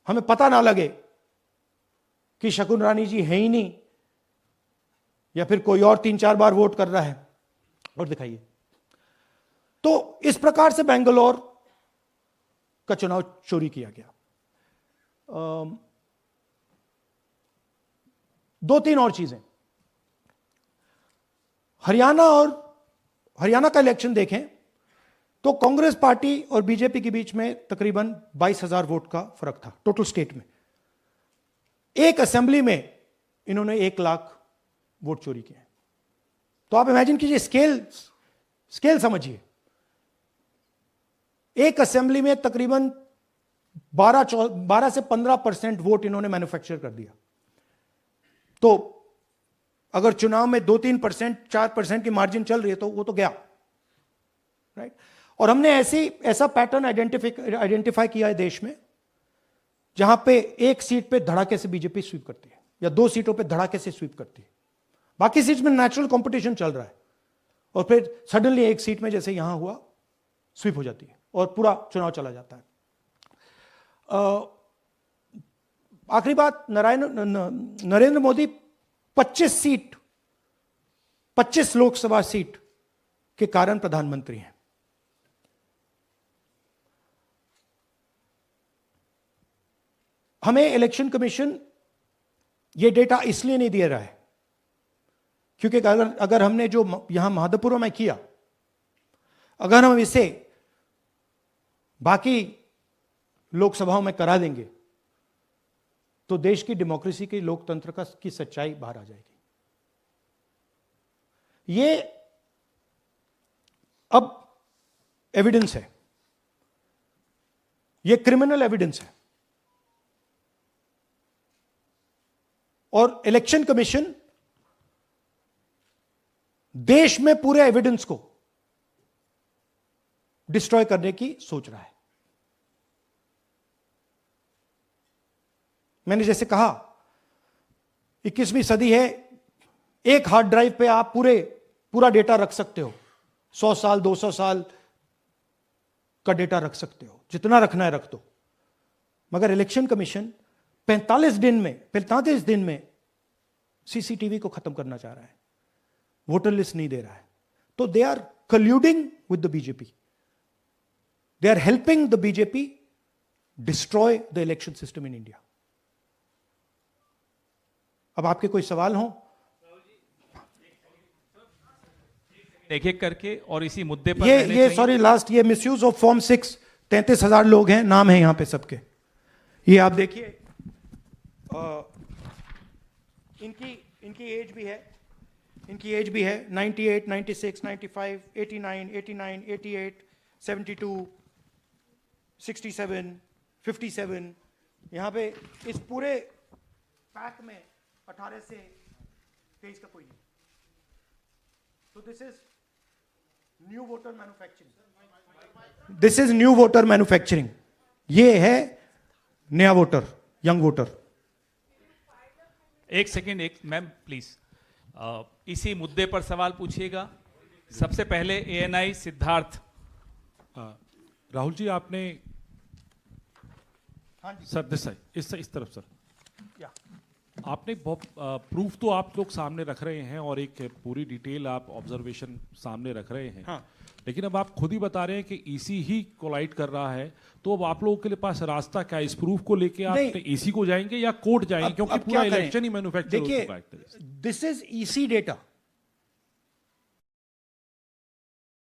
हमें पता ना लगे कि शकुन रानी जी है ही नहीं, या फिर कोई और 3-4 बार वोट कर रहा है। और दिखाइए, तो इस प्रकार से बेंगलोर का चुनाव चोरी किया गया। 2-3 और चीजें। हरियाणा का इलेक्शन देखें तो कांग्रेस पार्टी और बीजेपी के बीच में तकरीबन 22,000 वोट का फर्क था टोटल स्टेट में। एक असेंबली में इन्होंने 1 लाख वोट चोरी किए। तो आप इमेजिन कीजिए, स्केल समझिए। एक असेंबली में तकरीबन 12 से 15% वोट इन्होंने मैन्युफैक्चर कर दिया। तो अगर चुनाव में 2-3%, 4% की मार्जिन चल रही है तो वो तो गया, राइट। और हमने ऐसा पैटर्न आइडेंटिफाई किया है देश में, जहां पे एक सीट पे धड़ाके से बीजेपी स्वीप करती है, या 2 सीटों पे धड़ाके से स्वीप करती है। बाकी सीट में नेचुरल कंपटीशन चल रहा है, और फिर सडनली एक सीट में जैसे यहां हुआ स्वीप हो जाती है और पूरा चुनाव चला जाता है। आखिरी बात, नरेंद्र मोदी 25 लोकसभा सीट के कारण प्रधानमंत्री हैं। हमें इलेक्शन कमीशन ये डेटा इसलिए नहीं दे रहा है क्योंकि अगर हमने जो यहां माधोपुर में किया, अगर हम इसे बाकी लोकसभाओं में करा देंगे तो देश की डेमोक्रेसी की, लोकतंत्र की सच्चाई बाहर आ जाएगी। ये अब एविडेंस है, ये क्रिमिनल एविडेंस है। और इलेक्शन कमीशन देश में पूरे एविडेंस को डिस्ट्रॉय करने की सोच रहा है। मैंने जैसे कहा 21वीं सदी है, एक हार्ड ड्राइव पे आप पूरा डेटा रख सकते हो, 100 साल 200 साल का डेटा रख सकते हो, जितना रखना है रख दो। मगर इलेक्शन कमीशन 45 दिन में सीसीटीवी को खत्म करना चाह रहा है, वोटर लिस्ट नहीं दे रहा है। तो they are colluding with the BJP, they are helping the BJP destroy the election system in India. अब आपके कोई सवाल हो? एक एक करके और इसी मुद्दे पर ये सॉरी लास्ट, ये मिसयूज ऑफ फॉर्म 6, 33,000 लोग हैं, नाम है यहां पे सबके। ये आप देखिए, इनकी एज भी है, 98, 96, 95, 89, 88, 72, 67, 57। यहां पे इस पूरे पैक में 18 से 23 का कोई नहीं। तो this is new voter manufacturing, ये है नया वोटर, यंग वोटर। एक सेकेंड, एक मैम प्लीज, इसी मुद्दे पर सवाल पूछिएगा। सबसे पहले एएनआई सिद्धार्थ। राहुल जी, आपने हाँ जी सर इस तरफ सर, क्या आपने बहुत प्रूफ तो आप लोग सामने रख रहे हैं और एक पूरी डिटेल आप ऑब्जर्वेशन सामने रख रहे हैं। हाँ। लेकिन अब आप खुद ही बता रहे हैं कि ईसी ही कोलाइड कर रहा है, तो अब आप लोगों के लिए पास रास्ता क्या है? इस प्रूफ को लेके आप ईसी को जाएंगे या कोर्ट जाएंगे? क्योंकि पूरा इलेक्शन ही मैन्युफैक्चर हो चुका है। This is EC data,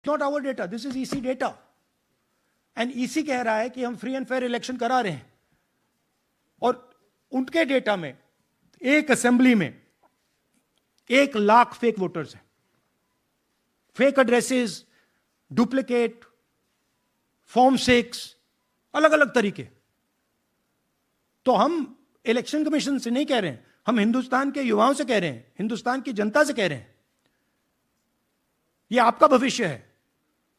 not our data, this is EC data. And EC कह रहा है कि हम फ्री एंड फेयर इलेक्शन करा रहे हैं, और उनके डेटा में एक असेंबली में 1 लाख फेक वोटर्स हैं, फेक एड्रेसेस, डुप्लीकेट फॉर्म 6, अलग अलग तरीके। तो हम इलेक्शन कमीशन से नहीं कह रहे हैं, हम हिंदुस्तान के युवाओं से कह रहे हैं, हिंदुस्तान की जनता से कह रहे हैं, यह आपका भविष्य है,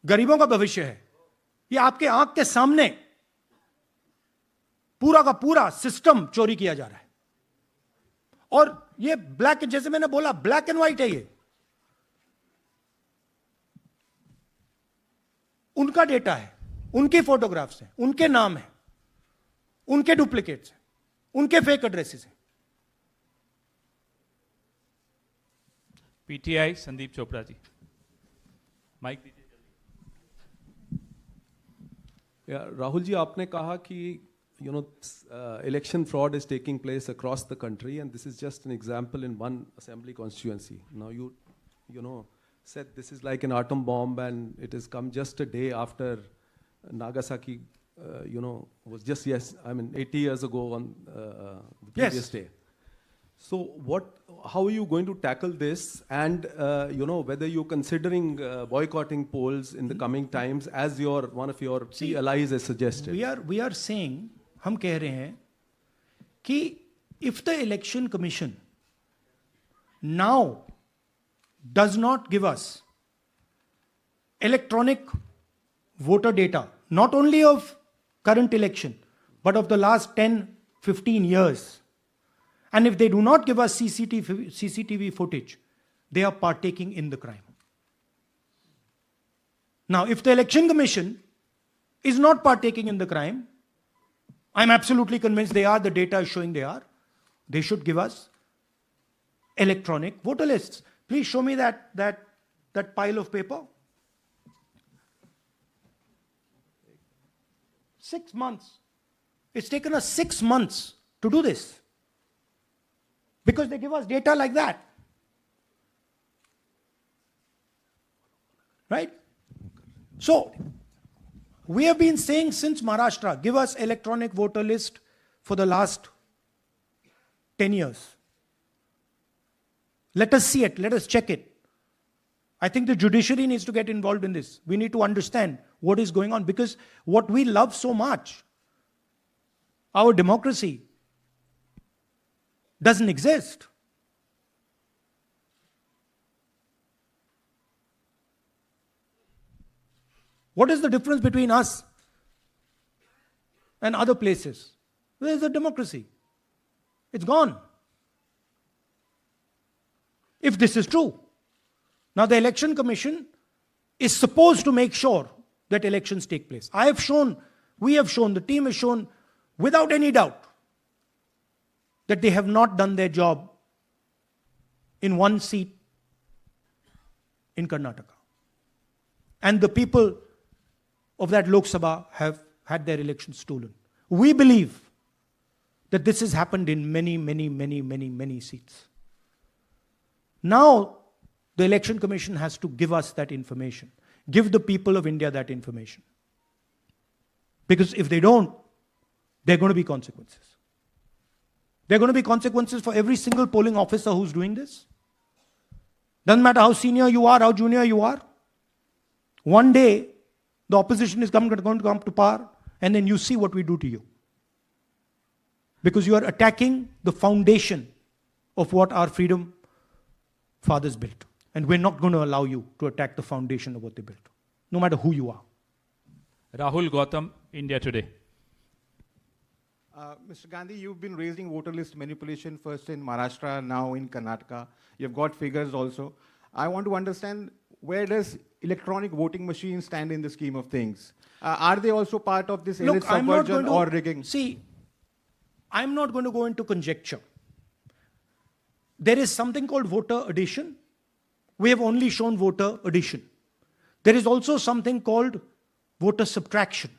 गरीबों का भविष्य है। यह आपके आंख के सामने पूरा का पूरा सिस्टम चोरी किया जा रहा है। और ये ब्लैक, जैसे मैंने बोला, ब्लैक एंड व्हाइट है। ये उनका डेटा है, उनकी फोटोग्राफ्स हैं, उनके नाम हैं, उनके डुप्लीकेट्स हैं, उनके फेक एड्रेसेस हैं। पीटीआई संदीप चोपड़ा जी, माइक दीजिए। राहुल जी, आपने कहा कि election fraud is taking place across the country, and this is just an example in one assembly constituency. Now you said this is like an atom bomb, and it has come just a day after Nagasaki, was just 80 years ago on the previous day. So how are you going to tackle this, and whether you're considering boycotting polls in the coming times, as one of your key allies has suggested? We are saying, हम कह रहे हैं कि if the election commission now does not give us electronic voter data, not only of current election, but of the last 10-15 years, and if they do not give us CCTV footage, they are partaking in the crime. Now, if the election commission is not partaking in the crime, I'm absolutely convinced they are, the data is showing they are, they should give us electronic voter lists. Please show me that pile of paper. 6 months. It's taken us 6 months to do this, because they give us data like that. Right? So, we have been saying since Maharashtra, give us electronic voter list for the last 10 years. Let us see it, let us check it. I think the judiciary needs to get involved in this. We need to understand what is going on, because what we love so much, our democracy, doesn't exist. What is the difference between us and other places? There is a democracy. It's gone. If this is true. Now the Election Commission is supposed to make sure that elections take place. I have shown, we have shown, the team has shown without any doubt that they have not done their job in one seat in Karnataka. And the people of that Lok Sabha have had their elections stolen. We believe that this has happened in many seats. Now, the Election Commission has to give us that information. Give the people of India that information. Because if they don't, there are going to be consequences. There are going to be consequences for every single polling officer who's doing this. Doesn't matter how senior you are, how junior you are. One day, the opposition is going to come to power, and then you see what we do to you. Because you are attacking the foundation of what our freedom fathers built. And we're not going to allow you to attack the foundation of what they built, no matter who you are. Rahul Gautam, India Today. Mr. Gandhi, you've been raising voter list manipulation first in Maharashtra, now in Karnataka. You've got figures also. I want to understand, where does electronic voting machines stand in the scheme of things? Are they also part of this elite subversion or rigging? See, I'm not going to go into conjecture. There is something called voter addition. We have only shown voter addition. There is also something called voter subtraction.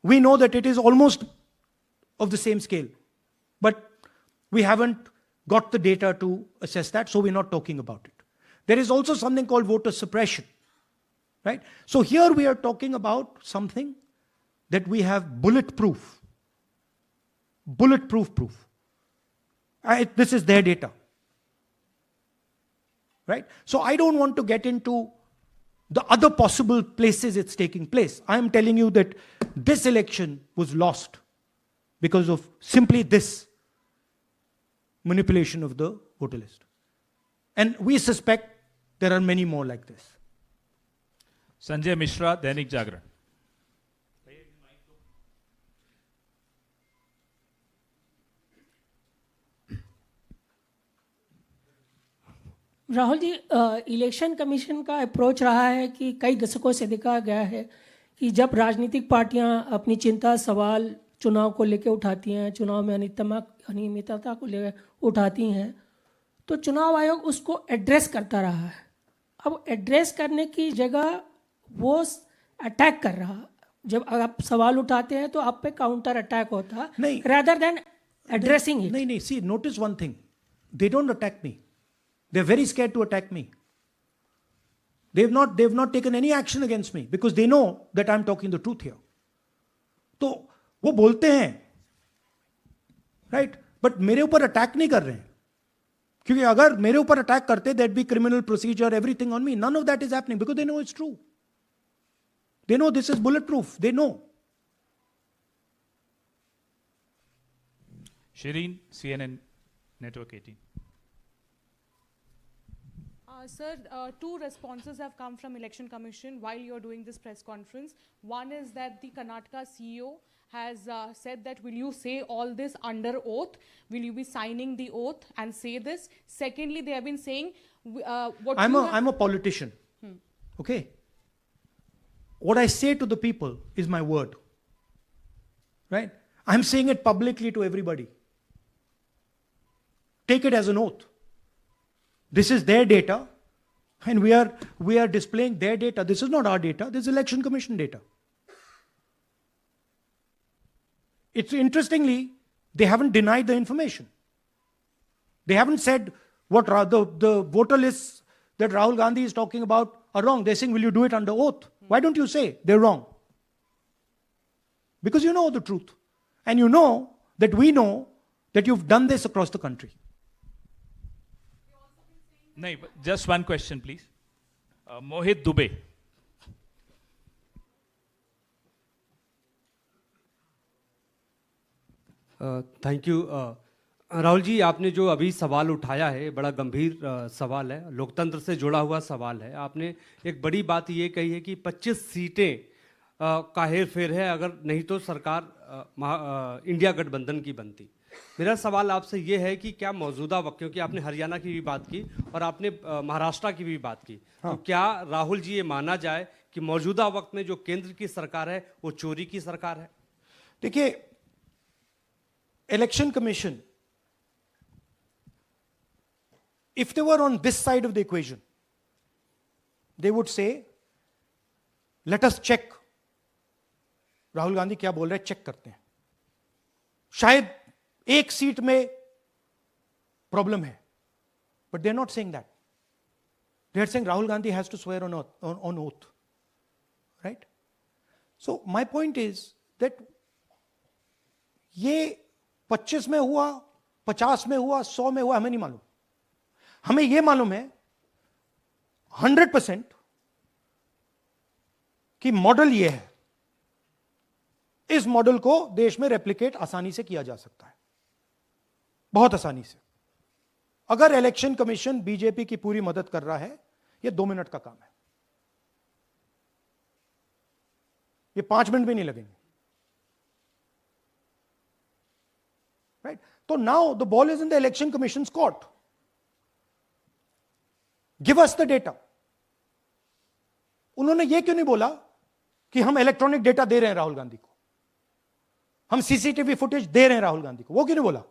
We know that it is almost of the same scale, but we haven't got the data to assess that, so we're not talking about it. There is also something called voter suppression, right? So here we are talking about something that we have bulletproof proof. This is their data, right? So I don't want to get into the other possible places it's taking place. I am telling you that this election was lost because of simply this manipulation of the voter list. And we suspect there are many more like this. Sanjay Mishra, Dainik Jagran. Rahul ji, election commission का approach रहा है कि कई दशकों से देखा गया है कि जब राजनीतिक पार्टियां अपनी चिंता सवाल चुनाव को लेकर उठाती हैं, चुनाव में अनियमितता को लेकर उठाती हैं, तो चुनाव आयोग उसको एड्रेस करता रहा है. अब एड्रेस करने की जगह वो अटैक कर रहा. जब आप सवाल उठाते हैं तो आप पे काउंटर अटैक होता है, rather than addressing it. नहीं, see, notice one thing. They don't attack me. They're very scared to attack me. They've not taken any action against me because they know that I'm talking the truth here. तो वो बोलते हैं, right? But मेरे ऊपर attack नहीं कर रहे हैं. क्योंकि अगर मेरे ऊपर अटैक करते, there'd be criminal procedure, everything on me. None of that is happening because they know it's true. They know this is bulletproof. They know. Shireen, CNN Network 18. Sir, two responses have come from Election Commission while you're doing this press conference. One is that the Karnataka CEO has said that, will you say all this under oath? Will you be signing the oath and say this? Secondly, they have been saying I'm a politician. Okay? What I say to the people is my word. Right? I'm saying it publicly to everybody. Take it as an oath. This is their data, and we are displaying their data. This is not our data. This is Election Commission data. It's interestingly, they haven't denied the information. They haven't said what the voter lists that Rahul Gandhi is talking about are wrong. They're saying, will you do it under oath? Why don't you say they're wrong? Because you know the truth. And you know that we know that you've done this across the country. No, just one question, please. Mohit Dubey. Thank you. Rahul ji, आपने जो अभी सवाल उठाया है बड़ा गंभीर सवाल है, लोकतंत्र से जुड़ा हुआ सवाल है। आपने एक बड़ी बात ये कही है कि 25 सीटें का हेर फेर है, अगर नहीं तो सरकार इंडिया गठबंधन की बनती। मेरा सवाल आपसे ये है कि क्या मौजूदा वक्त, क्योंकि आपने हरियाणा की भी बात की और आपने महाराष्ट्र की भी बात की, तो क्या राहुल जी ये माना जाए कि मौजूदा वक्त में जो केंद्र की सरकार है वो चोरी की सरकार है? देखिए, election commission, if they were on this side of the equation, they would say, let us check. Rahul Gandhi क्या बोल रहे हैं, चेक करते हैं। शायद एक सीट में प्रॉब्लम है, but they are not saying that. They are saying Rahul Gandhi has to swear on oath. Right? So my point is that ये 25 में हुआ, 50 में हुआ, 100 में हुआ, हमें नहीं मालूम। हमें यह मालूम है 100% कि मॉडल यह है। इस मॉडल को देश में रेप्लिकेट आसानी से किया जा सकता है, बहुत आसानी से। अगर इलेक्शन कमीशन बीजेपी की पूरी मदद कर रहा है, यह 2 मिनट का काम है, ये 5 मिनट भी नहीं लगेंगे। राइट? तो now the ball is in the election commissions court. Give us the data. उन्होंने यह क्यों नहीं बोला कि हम इलेक्ट्रॉनिक डेटा दे रहे हैं राहुल गांधी को, हम सीसीटीवी फुटेज दे रहे हैं राहुल गांधी को? वो क्यों नहीं बोला?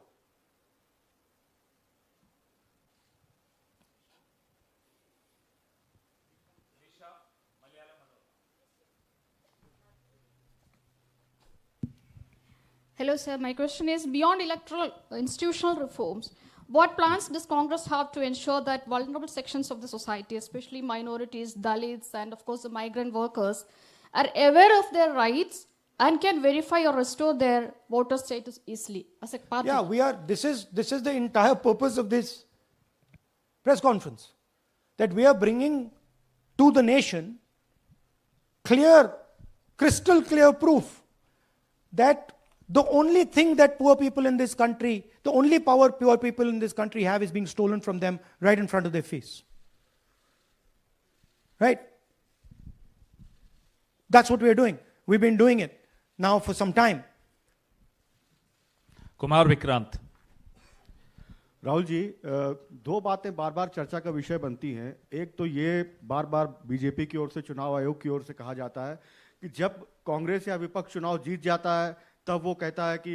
Hello, sir. My question is, beyond electoral institutional reforms, what plans does Congress have to ensure that vulnerable sections of the society, especially minorities, Dalits, and of course the migrant workers, are aware of their rights and can verify or restore their voter status easily as a party? Yeah, this is the entire purpose of this press conference, that we are bringing to the nation crystal clear proof that the only thing that poor people in this country, the only power poor people in this country have, is being stolen from them right in front of their face. Right? That's what we're doing. We've been doing it now for some time. Kumar Vikrant. Rahul ji, 2 बातें बार बार चर्चा का विषय बनती हैं। एक तो ये बार बार BJP की ओर से, चुनाव आयोग की ओर से कहा जाता है कि जब कांग्रेस या विपक्ष चुनाव जीत जाता है तब वो कहता है कि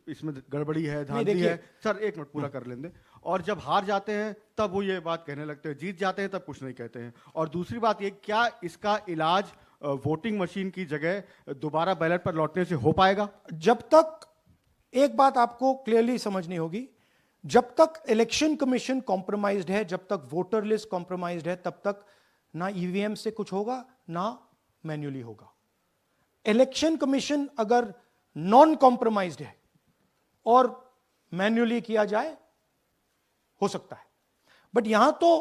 इसमें गड़बड़ी है, धांधली है। सर एक मिनट पूरा कर लेंगे। और जब हार जाते हैं तब वो ये बात कहने लगते हैं, जीत जाते हैं तब कुछ नहीं कहते हैं। और दूसरी बात ये, क्या इसका इलाज वोटिंग मशीन की जगह दोबारा बैलेट पर लौटने से हो पाएगा? जब तक, एक बात आपको क्लियरली समझनी होगी, जब तक इलेक्शन कमीशन कॉम्प्रोमाइज्ड है, जब तक वोटर लिस्ट कॉम्प्रोमाइज्ड है, तब तक ना ईवीएम से कुछ होगा ना मैन्युअली होगा। इलेक्शन कमीशन अगर नॉन कॉम्प्रोमाइज्ड है और मैन्युअली किया जाए, हो सकता है। बट यहां तो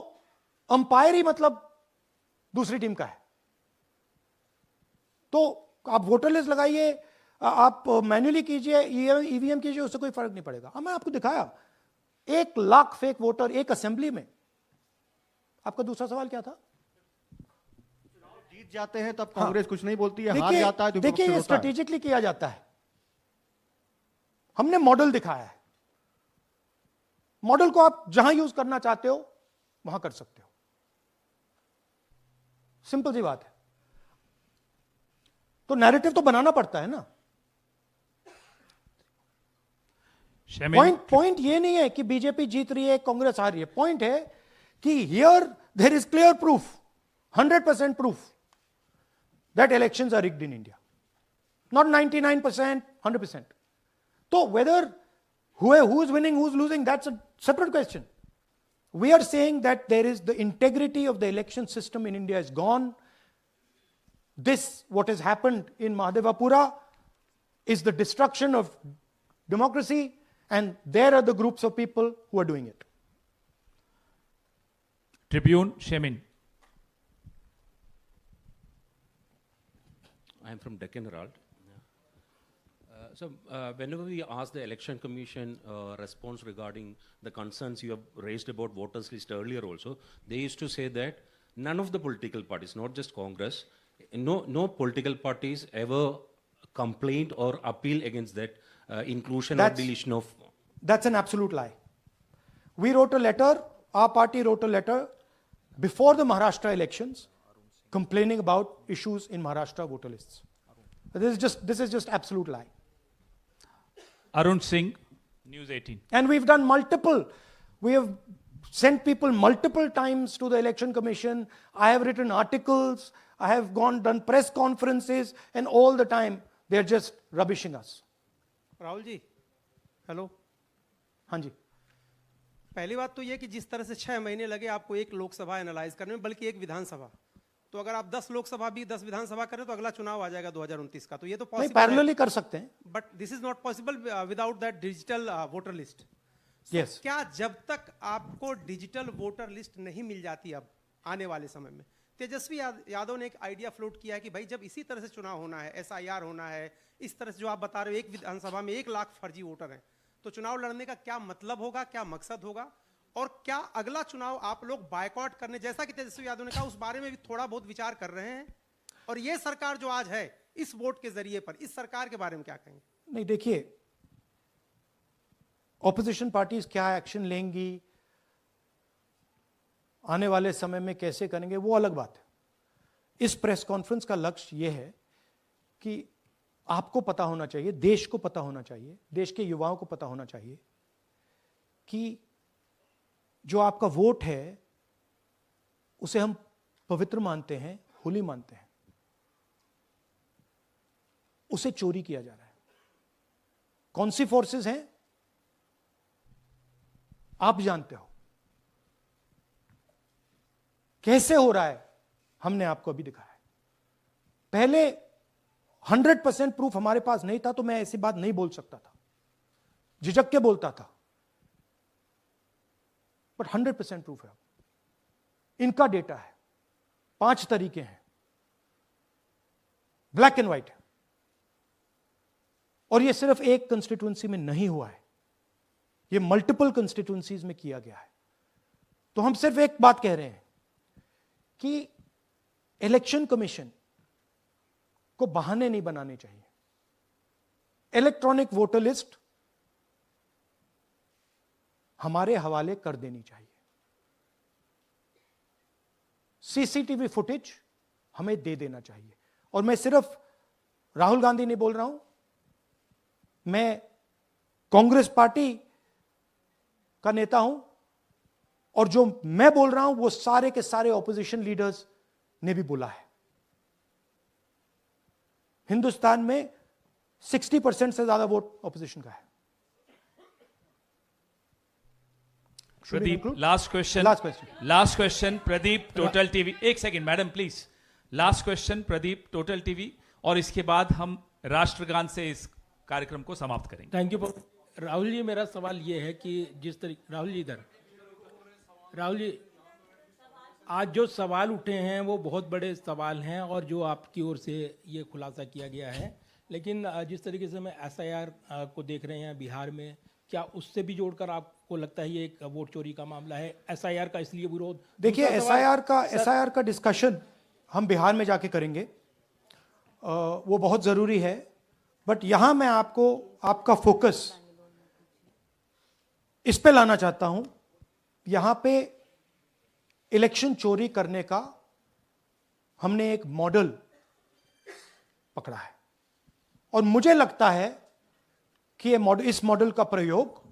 अंपायर ही मतलब दूसरी टीम का है। तो आप वोटर लिस्ट लगाइए, आप मैन्युअली कीजिए, ईवीएम कीजिए, उससे कोई फर्क नहीं पड़ेगा। मैं आपको दिखाया 1 लाख फेक वोटर एक असेंबली में। आपका दूसरा सवाल क्या था? जीत जाते हैं तब कांग्रेस कुछ नहीं बोलती है, हार जाता है तो देखिए, ये स्ट्रेटेजिकली किया जाता है। हमने मॉडल दिखाया है। मॉडल को आप जहां यूज करना चाहते हो वहां कर सकते हो। सिंपल सी बात है। तो नैरेटिव तो बनाना पड़ता है ना। पॉइंट ये नहीं है कि बीजेपी जीत रही है, कांग्रेस हार रही है। पॉइंट है कि here there is clear proof, 100% proof that elections are rigged in India. Not 99%, 100%. So whether who's winning, who's losing, that's a separate question. We are saying that there is the integrity of the election system in India is gone. What has happened in Mahadevapura is the destruction of democracy, and there are the groups of people who are doing it. Tribune, Shemin. I am from Deccan Herald. Whenever we ask the Election Commission response regarding the concerns you have raised about voters list earlier also, they used to say that none of the political parties, not just Congress, no political parties ever complained or appeal against that inclusion or deletion of... That's an absolute lie. We wrote a letter, our party wrote a letter before the Maharashtra elections complaining about issues in Maharashtra voter lists. This is just absolute lie. Arun Singh, News 18. And we've done we have sent people multiple times to the Election Commission. I have written articles, I have done press conferences, and all the time they're just rubbishing us. Rahul ji, hello. हाँ जी. पहली बात तो ये कि जिस तरह से 6 महीने लगे आपको एक लोकसभा एनालाइज करने में, बल्कि एक विधानसभा, तो अगर आप 10 लोकसभा भी 10 विधानसभा करें तो अगला चुनाव आ जाएगा 2029 का. तो ये तो पॉसिबल पैरेलली कर सकते हैं. But this is not possible without that digital voter list. Yes. क्या जब तक आपको डिजिटल वोटर लिस्ट नहीं मिल जाती अब आने वाले समय में, तेजस्वी यादव ने एक आइडिया फ्लोट किया है कि भाई जब इसी तरह से चुनाव होना है, SIR होना है, इस तरह से जो आप बता रहे हो एक विधानसभा में 1 लाख फर्जी वोटर हैं, तो चुनाव लड़ने का क्या मतलब होगा, क्या मकसद होगा, और क्या अगला चुनाव आप लोग बायकॉट करने, जैसा कि तेजस्वी यादव ने कहा, उस बारे में भी थोड़ा बहुत विचार कर रहे हैं? और ये सरकार जो आज है इस वोट के जरिए पर, इस सरकार के बारे में क्या कहेंगे? नहीं, देखिए, ऑपोजिशन पार्टीज क्या एक्शन लेंगी, आने वाले समय में कैसे करेंगे, वो अलग बात है. इस प्रेस कॉन्फ्रेंस का लक्ष्य यह है कि आपको पता होना चाहिए, देश को पता होना चाहिए, देश के युवाओं को पता होना चाहिए कि जो आपका वोट है उसे हम पवित्र मानते हैं, होली मानते हैं, उसे चोरी किया जा रहा है. कौन सी फोर्सेस हैं आप जानते हो, कैसे हो रहा है हमने आपको अभी दिखाया है. पहले 100% प्रूफ हमारे पास नहीं था तो मैं ऐसी बात नहीं बोल सकता था, झिझक के बोलता था, बट 100% प्रूफ है. इनका डेटा है, 5 तरीके हैं, ब्लैक एंड व्हाइट है, और यह सिर्फ एक कंस्टिट्यूएंसी में नहीं हुआ है, यह मल्टीपल कंस्टिट्यूएंसीज में किया गया है. तो हम सिर्फ एक बात कह रहे हैं कि इलेक्शन कमीशन को बहाने नहीं बनाने चाहिए. इलेक्ट्रॉनिक वोटर लिस्ट हमारे हवाले कर देनी चाहिए. CCTV फुटेज हमें दे देना चाहिए. और मैं सिर्फ राहुल गांधी नहीं बोल रहा हूं, मैं कांग्रेस पार्टी का नेता हूं, और जो मैं बोल रहा हूं वो सारे के सारे ऑपोजिशन लीडर्स ने भी बोला है. हिंदुस्तान में 60% से ज्यादा वोट ऑपोजिशन का है. Pradeep, last question Pradeep, total TV. एक second madam please. Last question Pradeep, total TV, और इसके बाद हम राष्ट्रगान से इस कार्यक्रम को समाप्त करेंगे. Thank you. राहुल जी, मेरा सवाल यह है कि जिस तरीके, राहुल जी इधर, राहुल जी, आज जो सवाल उठे हैं वो बहुत बड़े सवाल हैं और जो आपकी ओर से ये खुलासा किया गया है, लेकिन जिस तरीके से मैं SIR को देख रहे हैं बिहार में, क्या उससे भी जोड़कर आपको लगता है ये एक वोट चोरी का मामला है? SIR का इसलिए विरोध, देखिए SIR का डिस्कशन हम बिहार में जाके करेंगे, वो बहुत जरूरी है. बट यहां मैं आपका फोकस इस पे लाना चाहता हूं. यहां पे इलेक्शन चोरी करने का हमने एक मॉडल पकड़ा है, और मुझे लगता है कि इस मॉडल का प्रयोग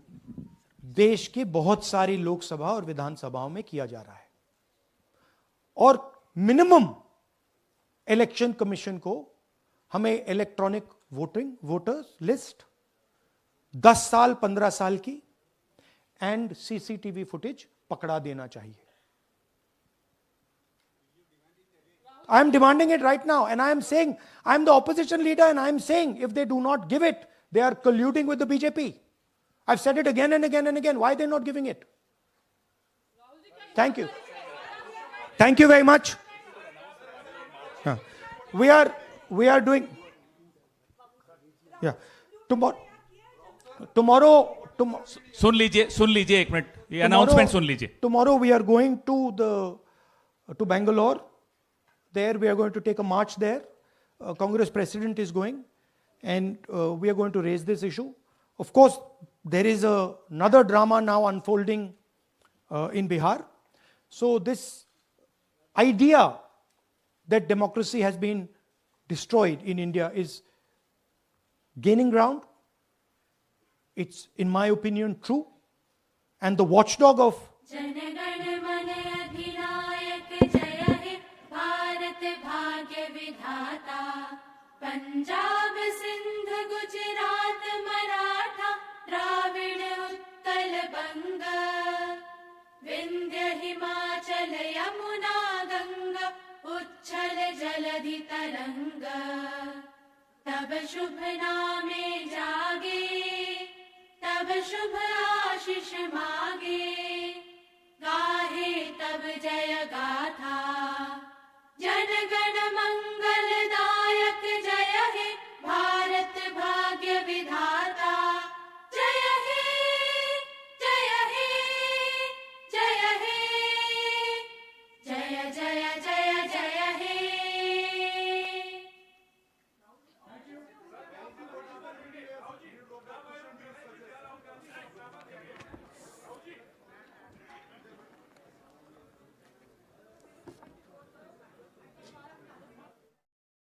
देश की बहुत सारी लोकसभा और विधानसभाओं में किया जा रहा है. और मिनिमम इलेक्शन कमीशन को हमें इलेक्ट्रॉनिक वोटर्स लिस्ट 10 साल 15 साल की एंड CCTV फुटेज पकड़ा देना चाहिए. I am demanding it right now, and I am saying, I am the opposition leader, and I am saying, if they do not give it, they are colluding with the BJP. I've said it again and again and again. Why are they not giving it? Thank you. Thank you very much. We are doing, yeah. सुन लीजिए एक minute, ये announcement सुन लीजिए. Tomorrow we are going to Bangalore. There we are going to take a march there. Congress president is going, and we are going to raise this issue. Of course, there is another drama now unfolding in Bihar. So this idea that democracy has been destroyed in India is gaining ground. It's, in my opinion, true. And the watchdog of Punjab Sindh Gujarat Maratha Dravida Utkal बंग विंध्य हिमाचल यमुना गंगा उच्छल जलधि तरंग तब शुभ नामे जागे तब शुभ आशीष मागे गाहे तब जय गाथा जन गण मंगल